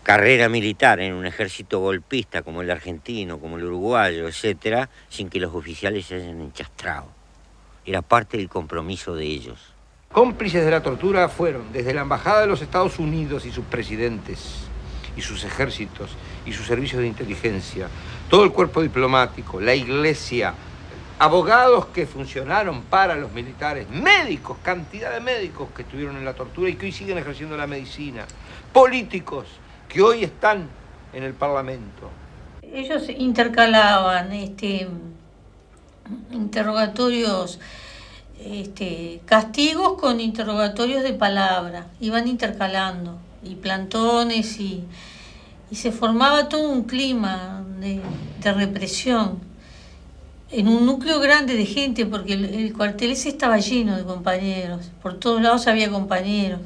E: carrera militar en un ejército golpista como el argentino, como el uruguayo, etcétera, sin que los oficiales se hayan enchastrado. Era parte del compromiso de ellos.
B: Cómplices de la tortura fueron desde la Embajada de los Estados Unidos y sus presidentes, y sus ejércitos, y sus servicios de inteligencia, todo el cuerpo diplomático, la iglesia, abogados que funcionaron para los militares, médicos, cantidad de médicos que estuvieron en la tortura y que hoy siguen ejerciendo la medicina, políticos que hoy están en el Parlamento.
C: Ellos intercalaban interrogatorios, castigos con interrogatorios de palabra, iban intercalando, y plantones, y se formaba todo un clima de represión en un núcleo grande de gente, porque el cuartel ese estaba lleno de compañeros, por todos lados había compañeros,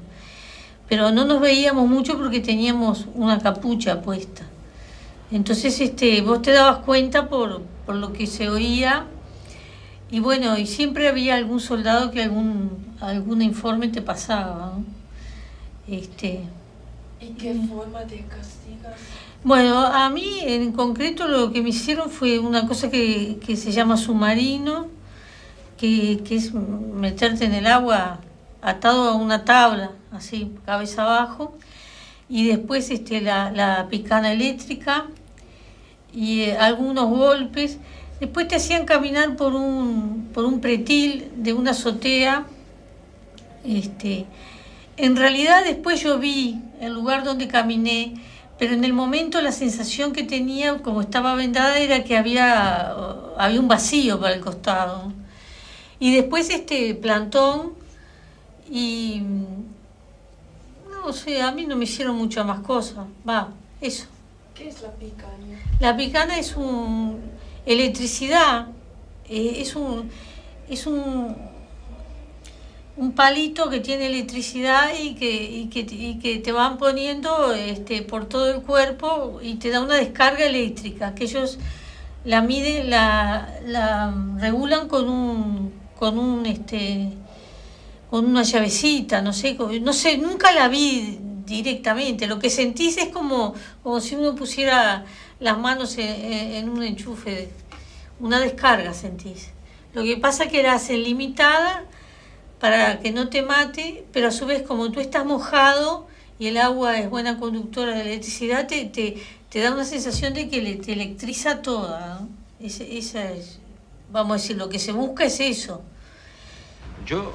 C: pero no nos veíamos mucho porque teníamos una capucha puesta. Entonces vos te dabas cuenta por lo que se oía. Y bueno, y siempre había algún soldado que algún informe te pasaba, ¿no?
I: ¿Y qué forma de castigas?
C: Bueno, a mí en concreto lo que me hicieron fue una cosa que se llama submarino, que es meterte en el agua atado a una tabla, así, cabeza abajo, y después la picana eléctrica y algunos golpes. Después te hacían caminar por un pretil de una azotea. En realidad después yo vi el lugar donde caminé, pero en el momento la sensación que tenía, como estaba vendada, era que había un vacío para el costado. Y después plantón y... no sé, a mí no me hicieron muchas más cosas. Eso.
I: ¿Qué es la picana?
C: La picana es electricidad, es un palito que tiene electricidad y que te van poniendo por todo el cuerpo y te da una descarga eléctrica, que ellos la miden, la regulan con un con una llavecita, no sé, nunca la vi directamente. Lo que sentís es como si uno pusiera las manos en un enchufe, una descarga sentís. Lo que pasa es que la hacen limitada para que no te mate, pero a su vez como tú estás mojado y el agua es buena conductora de electricidad, te da una sensación de que te electriza toda, ¿no? Esa es, vamos a decir, lo que se busca es eso.
B: Yo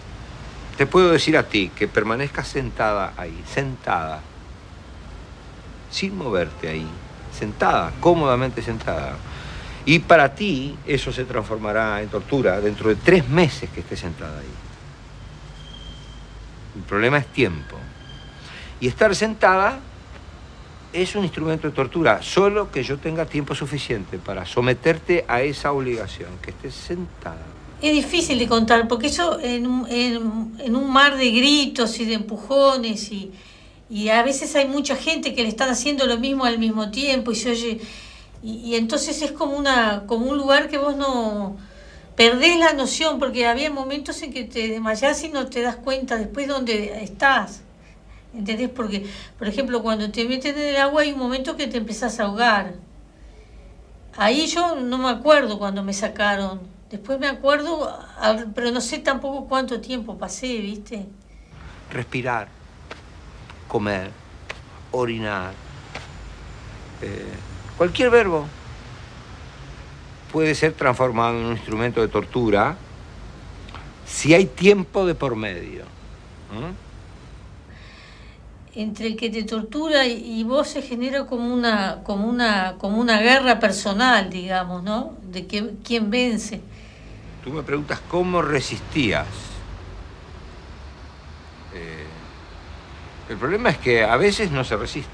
B: te puedo decir a ti que permanezcas sentada ahí, sentada, sin moverte ahí, sentada, cómodamente sentada. Y para ti eso se transformará en tortura dentro de 3 meses que estés sentada ahí. El problema es tiempo. Y estar sentada es un instrumento de tortura, solo que yo tenga tiempo suficiente para someterte a esa obligación, que estés sentada.
C: Es difícil de contar, porque eso en un mar de gritos y de empujones y a veces hay mucha gente que le están haciendo lo mismo al mismo tiempo y se oye, y entonces es como un lugar que vos no perdés la noción, porque había momentos en que te desmayás y no te das cuenta después dónde estás, ¿entendés? Porque, por ejemplo, cuando te meten en el agua hay un momento que te empezás a ahogar. Ahí yo no me acuerdo cuando me sacaron. Después me acuerdo, pero no sé tampoco cuánto tiempo pasé, ¿viste?
B: Respirar, comer, orinar, cualquier verbo puede ser transformado en un instrumento de tortura si hay tiempo de por medio.
C: Entre el que te tortura y vos se genera como una guerra personal, digamos, ¿no? De quién vence.
B: Tú me preguntas cómo resistías. El problema es que a veces no se resiste.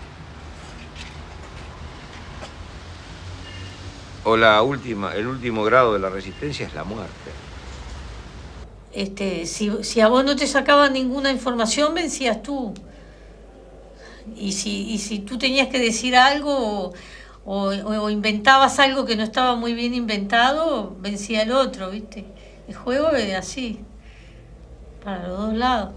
B: O el último grado de la resistencia es la muerte.
C: Si a vos no te sacaban ninguna información, vencías tú. Y si tú tenías que decir algo o inventabas algo que no estaba muy bien inventado, vencía el otro, ¿viste? El juego es así, para los dos lados.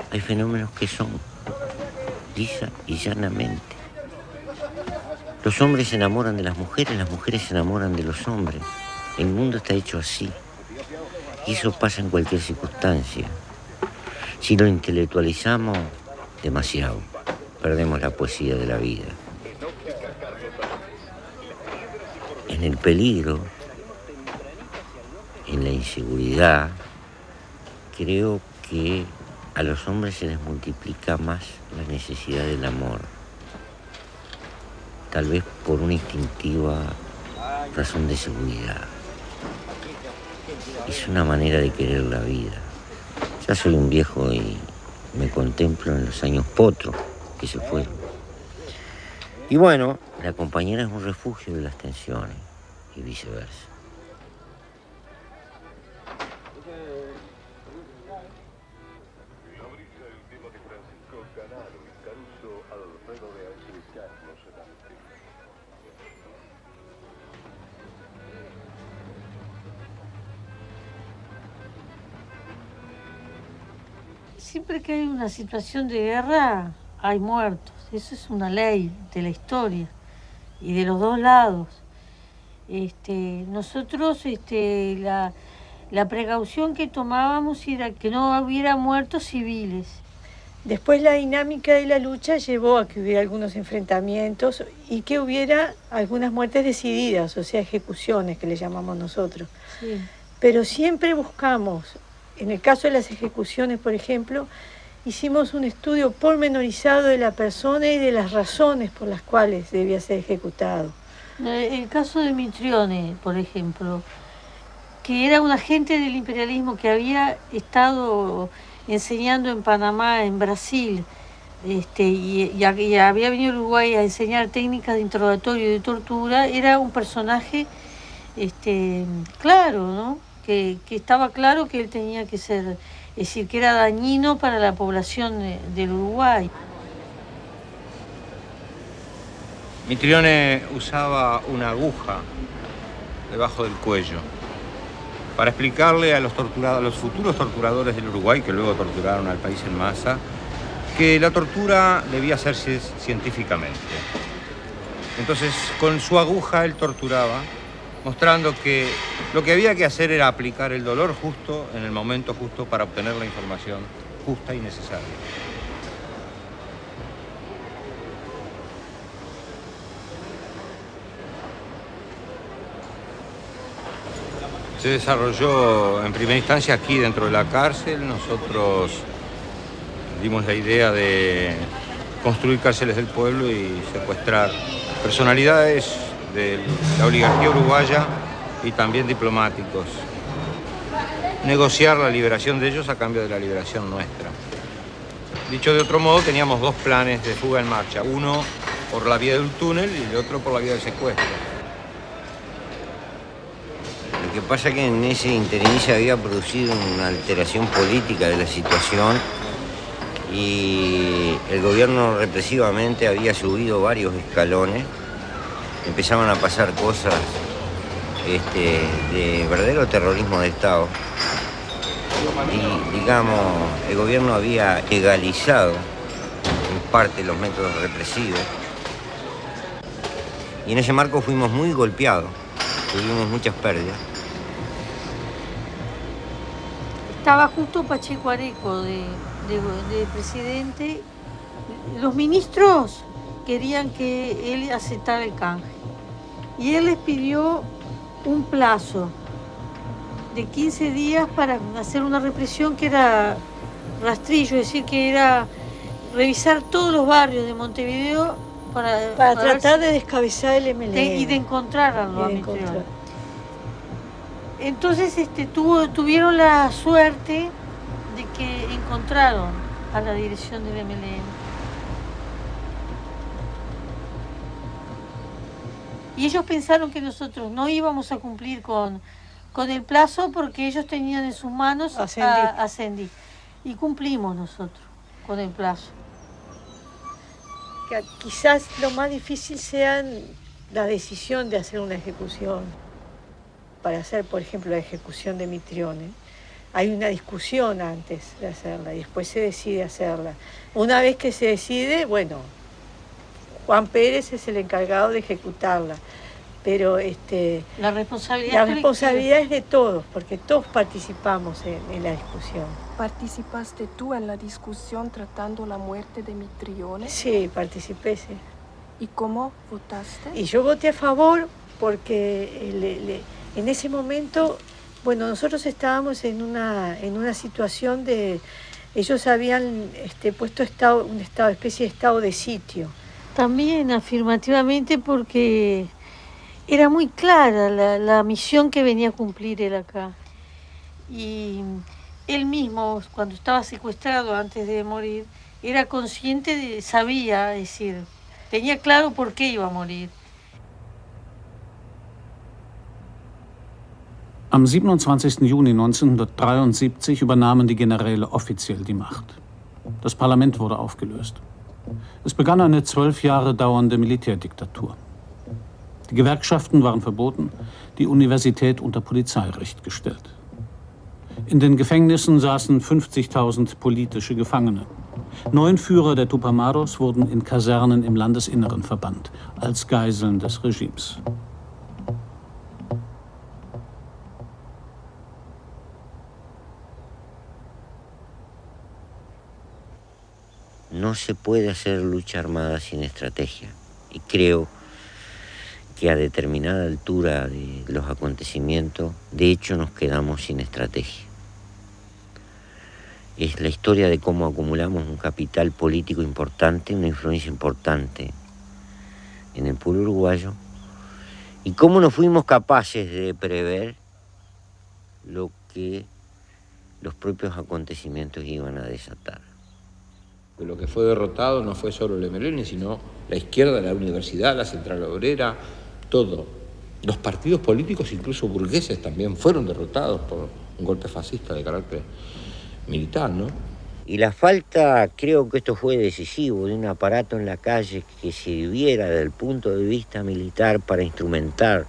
E: Hay fenómenos que son lisa y llanamente. Los hombres se enamoran de las mujeres se enamoran de los hombres. El mundo está hecho así. Y eso pasa en cualquier circunstancia. Si lo intelectualizamos demasiado, perdemos la poesía de la vida. En el peligro, en la inseguridad, creo que a los hombres se les multiplica más la necesidad del amor. Tal vez por una instintiva razón de seguridad. Es una manera de querer la vida. Ya soy un viejo y me contemplo en los años potros que se fueron. Y bueno, la compañera es un refugio de las tensiones y viceversa.
A: La brisa, el tema de Francisco Canaro y Caruso, Alfredo de Angelis
C: Siempre que hay una situación de guerra, hay muertos. Eso es una ley de la historia y de los dos lados. Nosotros, la precaución que tomábamos era que no hubiera muertos civiles.
F: Después la dinámica de la lucha llevó a que hubiera algunos enfrentamientos y que hubiera algunas muertes decididas, o sea, ejecuciones que le llamamos nosotros.
C: Sí.
F: Pero siempre buscamos, en el caso de las ejecuciones, por ejemplo, hicimos un estudio pormenorizado de la persona y de las razones por las cuales debía ser ejecutado.
C: El caso de Mitrione, por ejemplo, que era un agente del imperialismo que había estado enseñando en Panamá, en Brasil, y había venido a Uruguay a enseñar técnicas de interrogatorio y de tortura, era un personaje claro, ¿no? Que estaba claro que él tenía que ser, es decir, que era dañino para la población del Uruguay.
B: Mitrione usaba una aguja debajo del cuello para explicarle a los futuros torturadores del Uruguay, que luego torturaron al país en masa, que la tortura debía hacerse científicamente. Entonces, con su aguja él torturaba, mostrando que lo que había que hacer era aplicar el dolor justo en el momento justo para obtener la información justa y necesaria. Se desarrolló en primera instancia aquí dentro de la cárcel. Nosotros dimos la idea de construir cárceles del pueblo y secuestrar personalidades de la oligarquía uruguaya y también diplomáticos. Negociar la liberación de ellos a cambio de la liberación nuestra. Dicho de otro modo, teníamos dos planes de fuga en marcha. Uno por la vía del túnel y el otro por la vía del secuestro.
E: Lo que pasa es que en ese interín se había producido una alteración política de la situación y el gobierno represivamente había subido varios escalones. Empezaban a pasar cosas de verdadero terrorismo de Estado. Y, digamos, el gobierno había legalizado en parte los métodos represivos. Y en ese marco fuimos muy golpeados, tuvimos muchas pérdidas.
C: Estaba justo Pacheco Areco de presidente. Los ministros querían que él aceptara el canje. Y él les pidió un plazo de 15 días para hacer una represión que era rastrillo, es decir, que era revisar todos los barrios de Montevideo para
F: tratar de descabezar el MLN.
C: Y de encontrarlo a Mitrione. Entonces tuvieron la suerte de que encontraron a la dirección del MLN. Y ellos pensaron que nosotros no íbamos a cumplir con el plazo porque ellos tenían en sus manos a Sendik. Y cumplimos nosotros con el plazo.
F: Que quizás lo más difícil sea la decisión de hacer una ejecución. Para hacer, por ejemplo, la ejecución de Mitrione, hay una discusión antes de hacerla y después se decide hacerla. Una vez que se decide, bueno, Juan Pérez es el encargado de ejecutarla, pero
C: la responsabilidad
F: es de todos, porque todos participamos en la discusión.
I: ¿Participaste tú en la discusión tratando la muerte de Mitrione?
F: Sí, participé, sí.
I: ¿Y cómo votaste?
F: Y yo voté a favor porque en ese momento, bueno, nosotros estábamos en una situación de... Ellos habían puesto especie de estado de sitio.
C: También afirmativamente porque era muy clara la misión que venía a cumplir él acá. Y él mismo, cuando estaba secuestrado antes de morir, era consciente sabía, es decir, tenía claro por qué iba a morir.
L: Am 27. Juni 1973 übernahmen die Generäle offiziell die Macht. Das Parlament wurde aufgelöst. Es begann eine 12 Jahre dauernde Militärdiktatur. Die Gewerkschaften waren verboten, die Universität unter Polizeirecht gestellt. In den Gefängnissen saßen 50.000 politische Gefangene. 9 Führer der Tupamaros wurden in Kasernen im Landesinneren verbannt, als Geiseln des Regimes.
E: No se puede hacer lucha armada sin estrategia. Y creo que a determinada altura de los acontecimientos, de hecho, nos quedamos sin estrategia. Es la historia de cómo acumulamos un capital político importante, una influencia importante en el pueblo uruguayo, y cómo no fuimos capaces de prever lo que los propios acontecimientos iban a desatar.
B: Lo que fue derrotado no fue solo el MLN, sino la izquierda, la universidad, la central obrera, todo. Los partidos políticos, incluso burgueses, también fueron derrotados por un golpe fascista de carácter militar, ¿no?
E: Y la falta, creo que esto fue decisivo, de un aparato en la calle que sirviera desde el punto de vista militar para instrumentar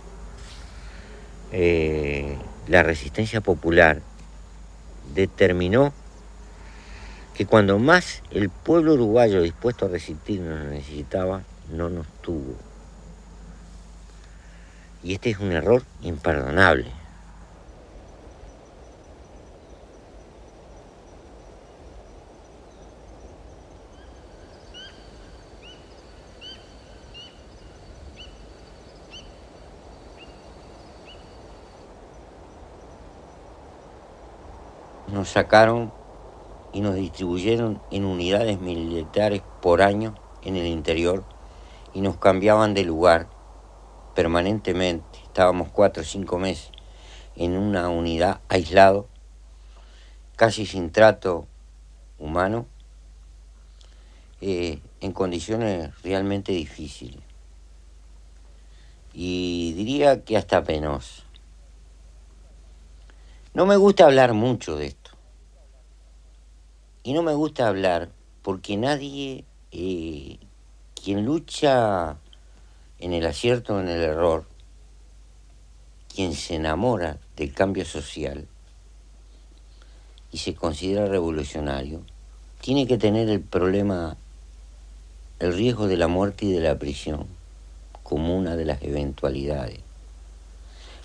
E: la resistencia popular, determinó que cuando más el pueblo uruguayo dispuesto a resistir nos necesitaba, no nos tuvo. Y este es un error imperdonable. Nos sacaron y nos distribuyeron en unidades militares por año en el interior y nos cambiaban de lugar permanentemente. Estábamos 4 o 5 meses en una unidad aislado, casi sin trato humano, en condiciones realmente difíciles. Y diría que hasta penosas. No me gusta hablar mucho de esto. Y no me gusta hablar porque nadie, quien lucha en el acierto o en el error, quien se enamora del cambio social y se considera revolucionario, tiene que tener el riesgo de la muerte y de la prisión como una de las eventualidades.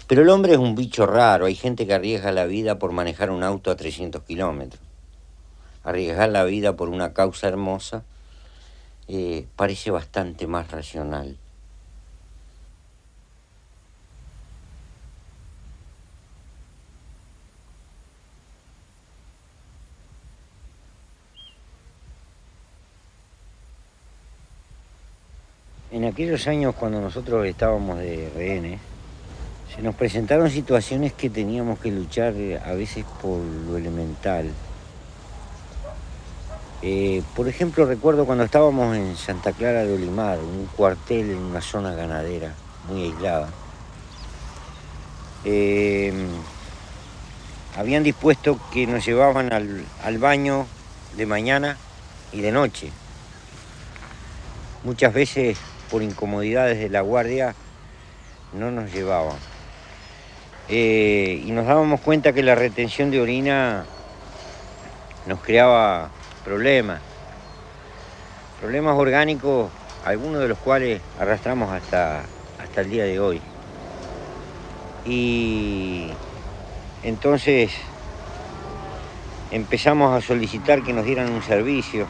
E: Pero el hombre es un bicho raro. Hay gente que arriesga la vida por manejar un auto a 300 kilómetros. Arriesgar la vida por una causa hermosa parece bastante más racional. En aquellos años cuando nosotros estábamos de rehenes, se nos presentaron situaciones que teníamos que luchar a veces por lo elemental. Por ejemplo, recuerdo cuando estábamos en Santa Clara de Olimar, un cuartel en una zona ganadera muy aislada. Habían dispuesto que nos llevaban al baño de mañana y de noche. Muchas veces, por incomodidades de la guardia, no nos llevaban. Y nos dábamos cuenta que la retención de orina nos creaba problemas orgánicos, algunos de los cuales arrastramos hasta el día de hoy. Y entonces empezamos a solicitar que nos dieran un servicio.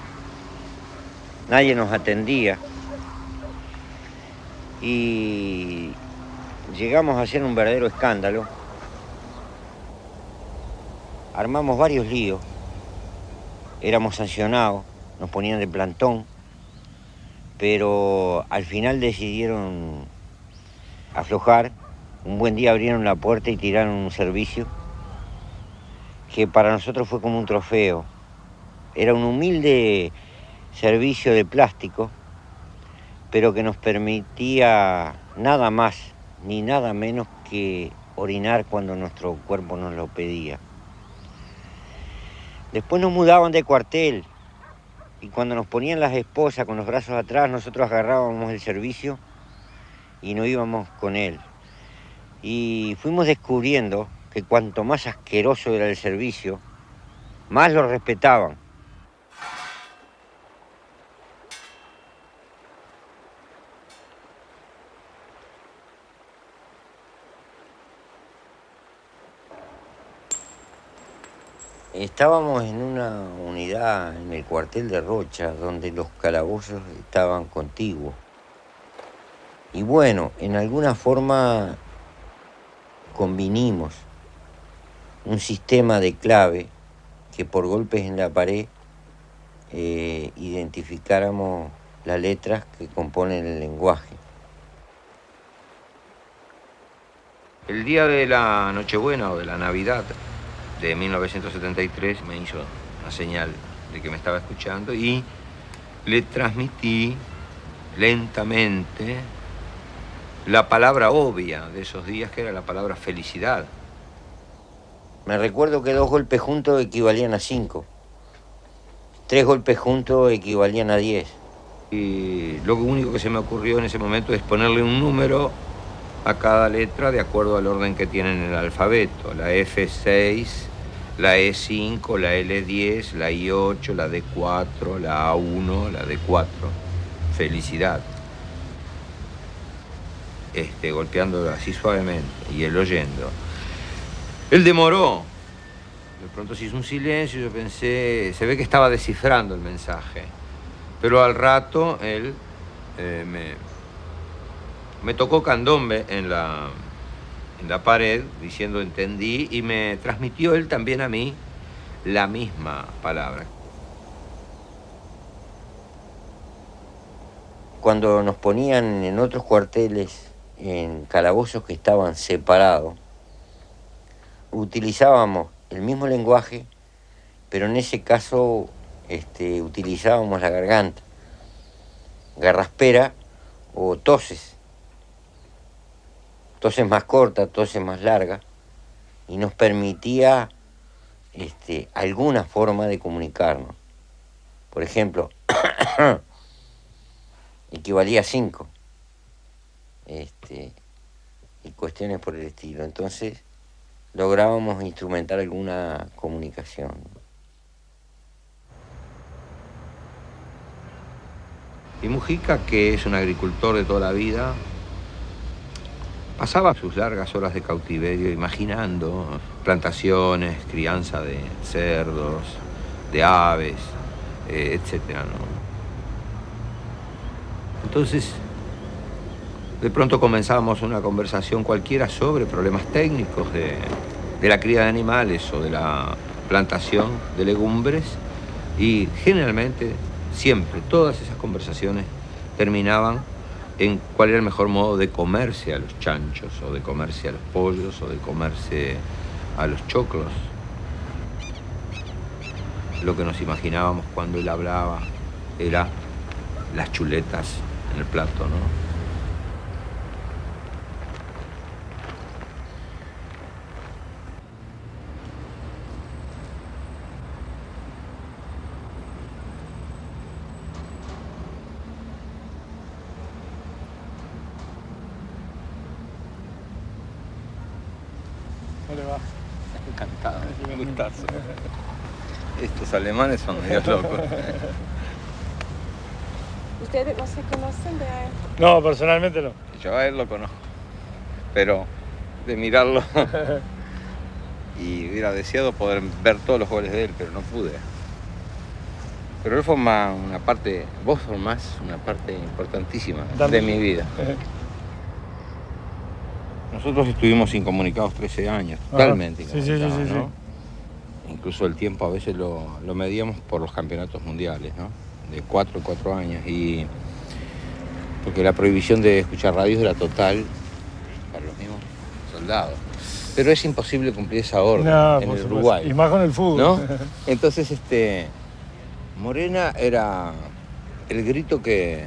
E: Nadie nos atendía y llegamos a hacer un verdadero escándalo. Armamos varios líos. Éramos sancionados, nos ponían de plantón, pero al final decidieron aflojar. Un buen día abrieron la puerta y tiraron un servicio que para nosotros fue como un trofeo. Era un humilde servicio de plástico, pero que nos permitía nada más ni nada menos que orinar cuando nuestro cuerpo nos lo pedía. Después nos mudaban de cuartel y cuando nos ponían las esposas con los brazos atrás, nosotros agarrábamos el servicio y nos íbamos con él. Y fuimos descubriendo que cuanto más asqueroso era el servicio, más lo respetaban. Estábamos en una unidad en el cuartel de Rocha, donde los calabozos estaban contiguos. Y bueno, en alguna forma convinimos un sistema de clave que por golpes en la pared identificáramos las letras que componen el lenguaje.
B: El día de la Nochebuena o de la Navidad de 1973 me hizo una señal de que me estaba escuchando y le transmití lentamente la palabra obvia de esos días, que era la palabra felicidad.
E: Me recuerdo que 2 golpes juntos equivalían a 5. 3 golpes juntos equivalían a 10.
B: Y lo único que se me ocurrió en ese momento es ponerle un número a cada letra de acuerdo al orden que tienen en el alfabeto. La F6, la E5, la L10, la I8, la D4, la A1, la D4. Felicidad. Golpeando así suavemente y él oyendo. Él demoró. De pronto se hizo un silencio, yo pensé, se ve que estaba descifrando el mensaje. Pero al rato él me tocó candombe en la pared, diciendo entendí, y me transmitió él también a mí la misma palabra.
E: Cuando nos ponían en otros cuarteles, en calabozos que estaban separados, utilizábamos el mismo lenguaje, pero en ese caso utilizábamos la garganta, garraspera o toses más cortas, toses más largas, y nos permitía alguna forma de comunicarnos. Por ejemplo, equivalía a 5, y cuestiones por el estilo. Entonces lográbamos instrumentar alguna comunicación.
B: Y Mujica, que es un agricultor de toda la vida, pasaba sus largas horas de cautiverio imaginando plantaciones, crianza de cerdos, de aves, etcétera, ¿no? Entonces, de pronto comenzábamos una conversación cualquiera sobre problemas técnicos de la cría de animales o de la plantación de legumbres, y generalmente, siempre, todas esas conversaciones terminaban en cuál era el mejor modo de comerse a los chanchos, o de comerse a los pollos, o de comerse a los choclos. Lo que nos imaginábamos cuando él hablaba era las chuletas en el plato, ¿no?
M: ¿Cómo le va?
B: Encantado, un gustazo. Estos alemanes son medio locos.
I: ¿Ustedes no se conocen de él?
M: No, personalmente no.
B: Yo a él lo conozco, pero de mirarlo y hubiera deseado poder ver todos los goles de él, pero no pude. Pero él forma una parte, vos formás una parte importantísima de mi vida. Nosotros estuvimos incomunicados 13 años, totalmente incomunicados,
M: sí,
B: ¿no? Incluso el tiempo a veces lo medíamos por los campeonatos mundiales, ¿no? De 4 en 4 años, y porque la prohibición de escuchar radios era total para los mismos soldados. Pero es imposible cumplir esa orden en el Uruguay.
M: Y más con el fútbol,
B: ¿no? Entonces, Morena era el grito que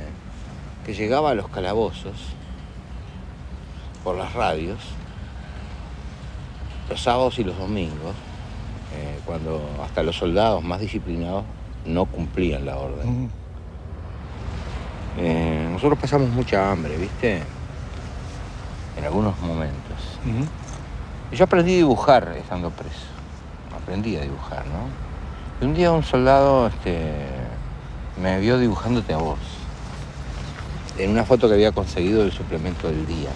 B: llegaba a los calabozos por las radios los sábados y los domingos, cuando hasta los soldados más disciplinados no cumplían la orden. Nosotros pasamos mucha hambre, ¿viste? En algunos momentos. Yo aprendí a dibujar estando preso. Aprendí a dibujar, ¿no? Y un día un soldado me vio dibujándote a vos. En una foto que había conseguido del suplemento del día.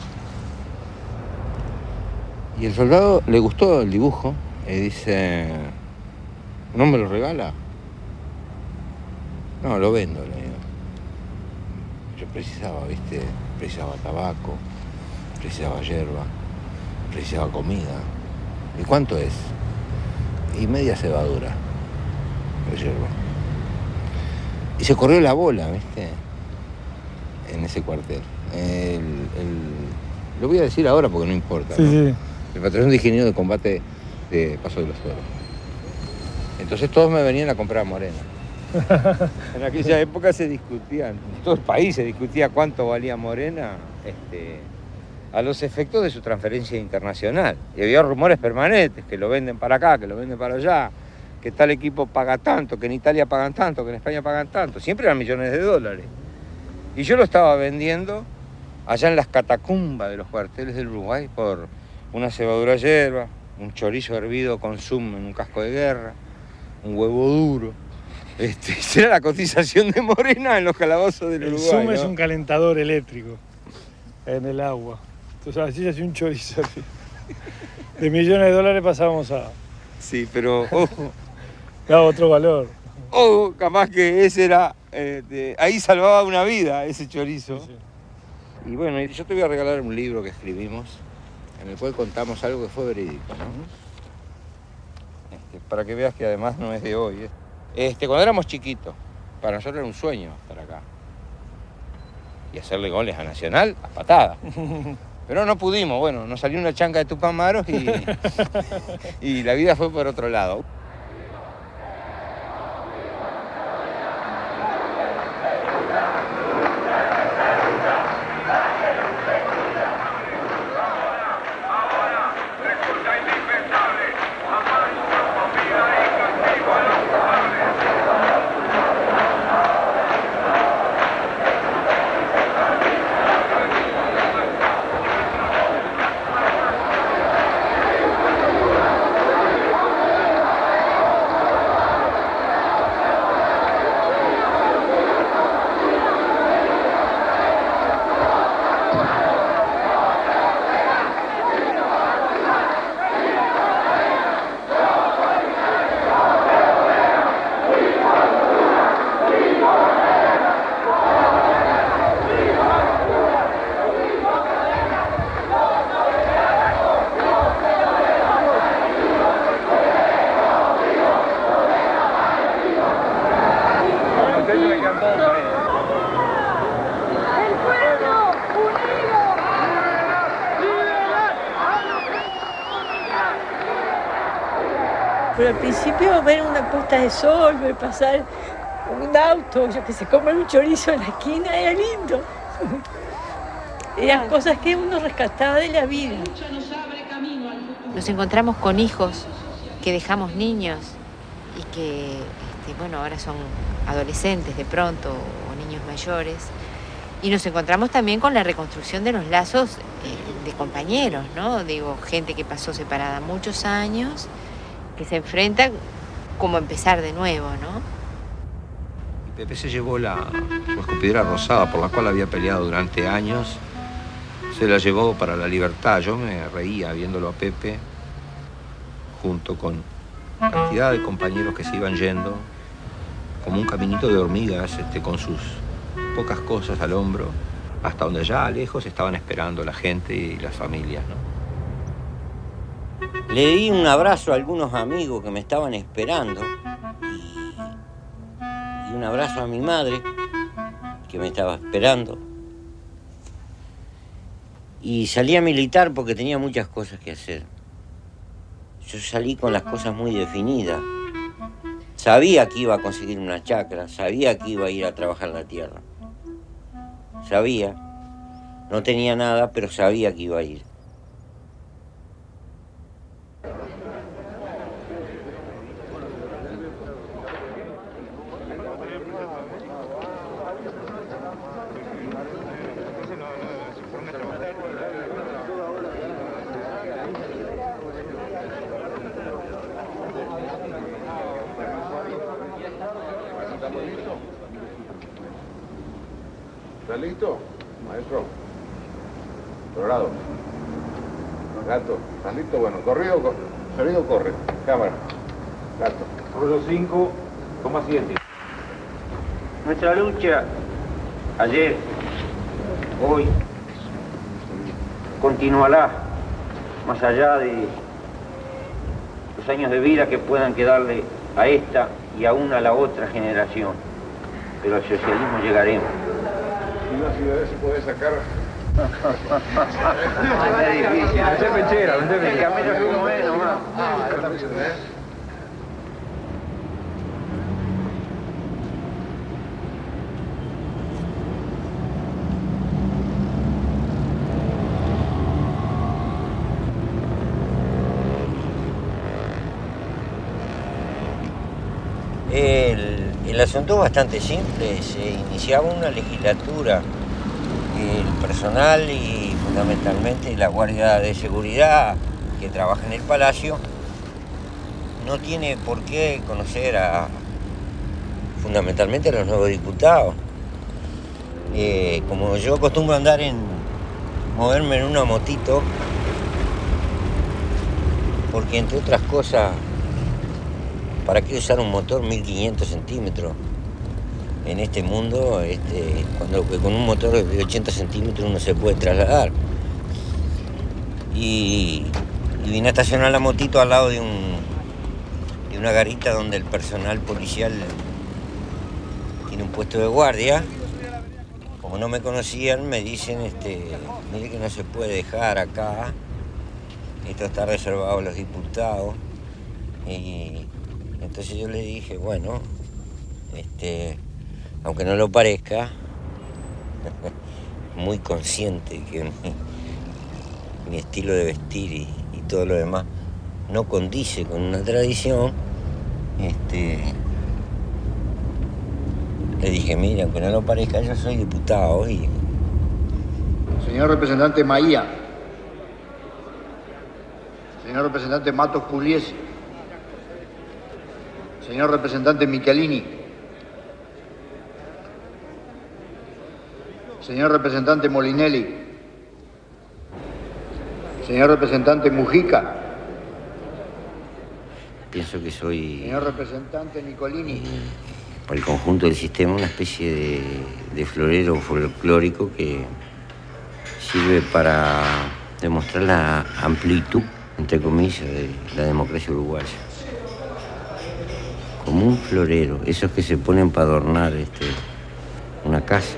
B: Y el soldado le gustó el dibujo y dice, ¿no me lo regala? No, lo vendo, le digo. Yo precisaba, ¿viste? Precisaba tabaco, precisaba hierba, precisaba comida. ¿Y cuánto es? Y media cebadura de hierba. Y se corrió la bola, ¿viste? En ese cuartel. Lo voy a decir ahora porque no importa,
M: sí,
B: ¿no?
M: Sí.
B: El batallón de ingeniero de combate de Paso de los Toros. Entonces todos me venían a comprar morena. En aquella época se discutían, en todo el país se discutía cuánto valía morena a los efectos de su transferencia internacional. Y había rumores permanentes, que lo venden para acá, que lo venden para allá, que tal equipo paga tanto, que en Italia pagan tanto, que en España pagan tanto. Siempre eran millones de dólares. Y yo lo estaba vendiendo allá en las catacumbas de los cuarteles del Uruguay por una cebadura hierba, un chorizo hervido con zumo en un casco de guerra, un huevo duro. Esa era la cotización de morena en los calabozos del Uruguay.
M: El zumo, ¿no? Es
B: ¿no?
M: un calentador eléctrico en el agua. Entonces así se hace un chorizo. De millones de dólares pasábamos a...
B: Sí, pero ojo.
M: Da otro valor.
B: Ojo, capaz que ese era... ahí salvaba una vida ese chorizo.
M: Sí.
B: Y bueno, yo te voy a regalar un libro que escribimos, en el cual contamos algo que fue verídico, ¿no? Para que veas que además no es de hoy. Cuando éramos chiquitos, para nosotros era un sueño estar acá. Y hacerle goles a Nacional a patada. Pero no pudimos, bueno, nos salió una chanca de Tupamaros y la vida fue por otro lado.
F: Pero al principio ver una puesta de sol, ver pasar un auto, yo que se come un chorizo en la esquina, era lindo. Eran cosas que uno rescataba de la vida.
D: Nos encontramos con hijos que dejamos niños y que, bueno, ahora son adolescentes de pronto o niños mayores. Y nos encontramos también con la reconstrucción de los lazos de compañeros, ¿no? Digo, gente que pasó separada muchos años, que se enfrenta como a empezar de nuevo, ¿no?
B: Y Pepe se llevó su escupidera rosada por la cual había peleado durante años. Se la llevó para la libertad. Yo me reía viéndolo a Pepe junto con cantidad de compañeros que se iban yendo, como un caminito de hormigas, con sus pocas cosas al hombro, hasta donde ya lejos estaban esperando la gente y las familias, ¿no?
E: Le di un abrazo a algunos amigos que me estaban esperando y un abrazo a mi madre que me estaba esperando. Y salí a militar porque tenía muchas cosas que hacer. Yo salí con las cosas muy definidas. Sabía que iba a conseguir una chacra, sabía que iba a ir a trabajar la tierra. Sabía, no tenía nada, pero sabía que iba a ir.
A: ¿Estamos listos? ¿Estás listo, maestro? Colorado. Gato, ¿estás listo? Bueno, corrido, corre. Cámara. Gato.
B: Rollo 5,7.
N: Nuestra lucha ayer, hoy, continuará más allá de los años de vida que puedan quedarle a esta y aún a la otra generación. Pero al socialismo llegaremos.
A: ¿Y una ciudad se puede sacar?
N: Es difícil.
H: Vender pechera,
N: El camino es uno es nomás.
E: El asunto es bastante simple. Se iniciaba una legislatura. El personal y fundamentalmente la Guardia de Seguridad que trabaja en el Palacio no tiene por qué conocer fundamentalmente a los nuevos diputados. Como yo acostumbro a moverme en una motito, porque entre otras cosas, ¿para qué usar un motor 1500 centímetros? En este mundo, cuando con un motor de 80 centímetros uno se puede trasladar. Y vine a estacionar la motito al lado de una garita donde el personal policial tiene un puesto de guardia. Como no me conocían, me dicen, mire que no se puede dejar acá, esto está reservado a los diputados. Y entonces yo le dije, bueno, aunque no lo parezca, muy consciente que mi estilo de vestir y todo lo demás no condice con una tradición, le dije, mira, aunque no lo parezca, yo soy diputado y...
O: Señor representante Maía, señor representante Matos Pugliese, señor representante Michelini, señor representante Molinelli, señor representante Mujica,
E: pienso que soy,
O: señor representante Nicolini,
E: para el conjunto del sistema, una especie de florero folclórico que sirve para demostrar la amplitud, entre comillas, de la democracia uruguaya. Como un florero, esos que se ponen para adornar una casa.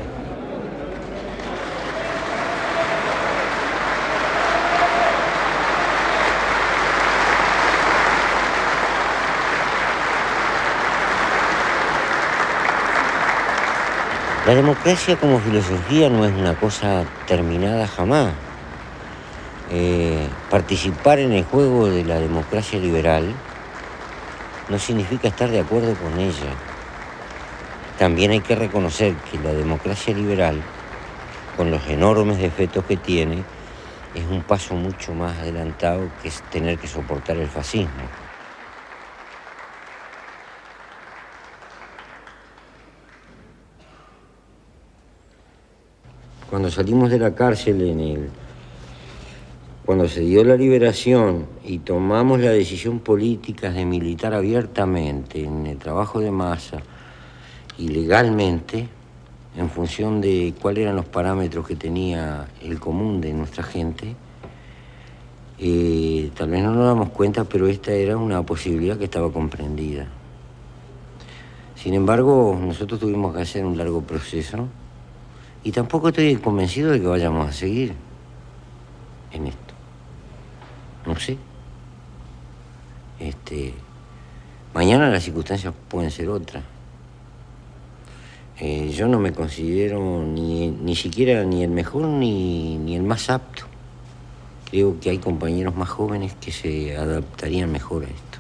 E: La democracia como filosofía no es una cosa terminada jamás. Participar en el juego de la democracia liberal no significa estar de acuerdo con ella. También hay que reconocer que la democracia liberal, con los enormes defectos que tiene, es un paso mucho más adelantado que es tener que soportar el fascismo. Cuando salimos de la cárcel, cuando se dio la liberación y tomamos la decisión política de militar abiertamente en el trabajo de masa y legalmente, en función de cuáles eran los parámetros que tenía el común de nuestra gente, tal vez no nos damos cuenta, pero esta era una posibilidad que estaba comprendida. Sin embargo, nosotros tuvimos que hacer un largo proceso. Y tampoco estoy convencido de que vayamos a seguir en esto. No sé. Mañana las circunstancias pueden ser otras. Yo no me considero ni siquiera ni el mejor ni el más apto. Creo que hay compañeros más jóvenes que se adaptarían mejor a esto.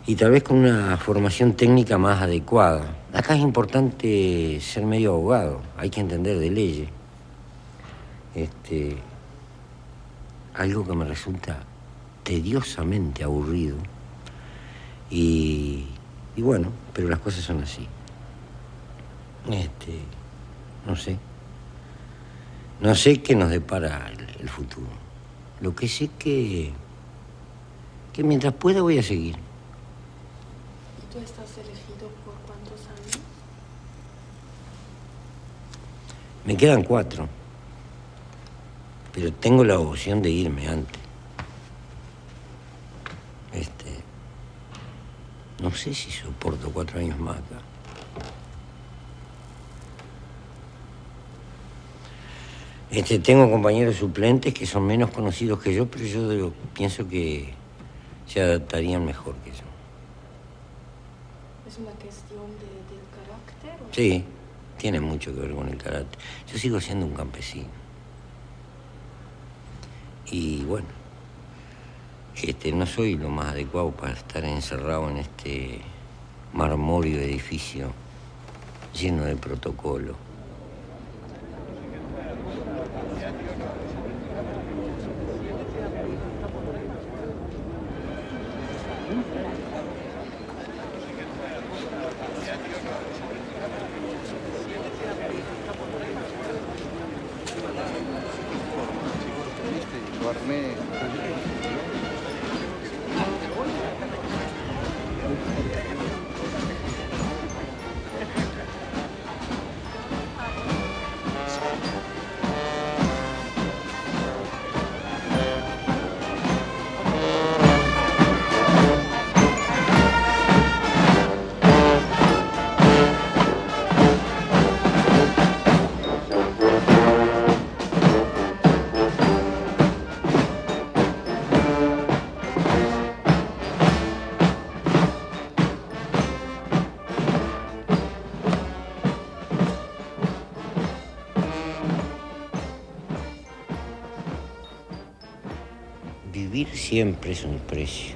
E: Y tal vez con una formación técnica más adecuada. Acá es importante ser medio abogado, hay que entender de leyes. Algo que me resulta tediosamente aburrido. Y bueno, pero las cosas son así. No sé. No sé qué nos depara el futuro. Lo que sé que mientras pueda voy a seguir.
I: ¿Y tú estás elegido por cuántos años?
E: Me quedan 4, pero tengo la opción de irme antes. No sé si soporto 4 años más acá. Tengo compañeros suplentes que son menos conocidos que yo, pero yo pienso que se adaptarían mejor que yo.
I: ¿Es una cuestión del carácter? ¿O?
E: Sí, tiene mucho que ver con el carácter. Yo sigo siendo un campesino. Y bueno, no soy lo más adecuado para estar encerrado en este marmóreo edificio lleno de protocolo. Vivir siempre es un precio,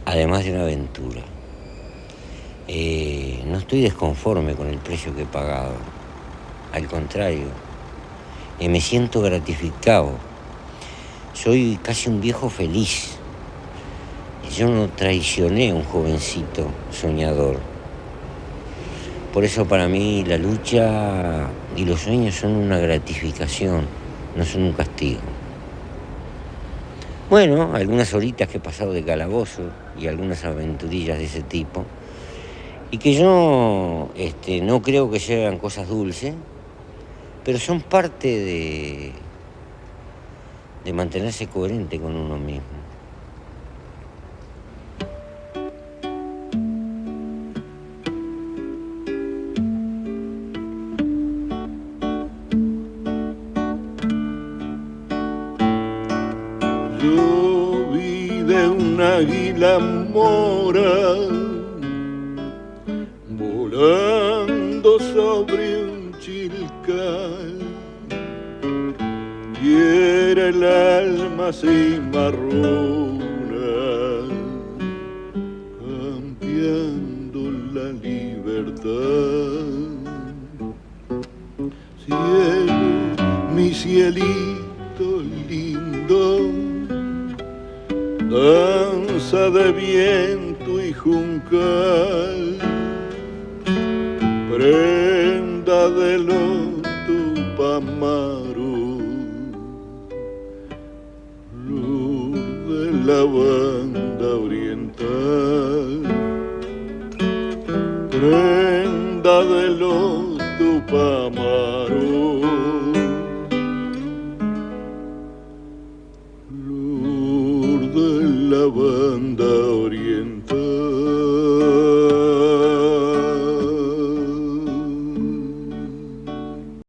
E: además de una aventura. No estoy desconforme con el precio que he pagado, al contrario, me siento gratificado. Soy casi un viejo feliz. Yo no traicioné a un jovencito soñador. Por eso para mí la lucha y los sueños son una gratificación, no son un castigo. Bueno, algunas horitas que he pasado de calabozo y algunas aventurillas de ese tipo, y que yo no creo que sean cosas dulces, pero son parte de mantenerse coherente con uno mismo.
A: Yo vi de un águila mora volando sobre un chilcal, y era el alma cimarrona cambiando la libertad. Cielo, mi cielito lindo, danza de viento y juncal, prenda de los tupamaros, luz de la banda oriental, prenda de los tupamaros,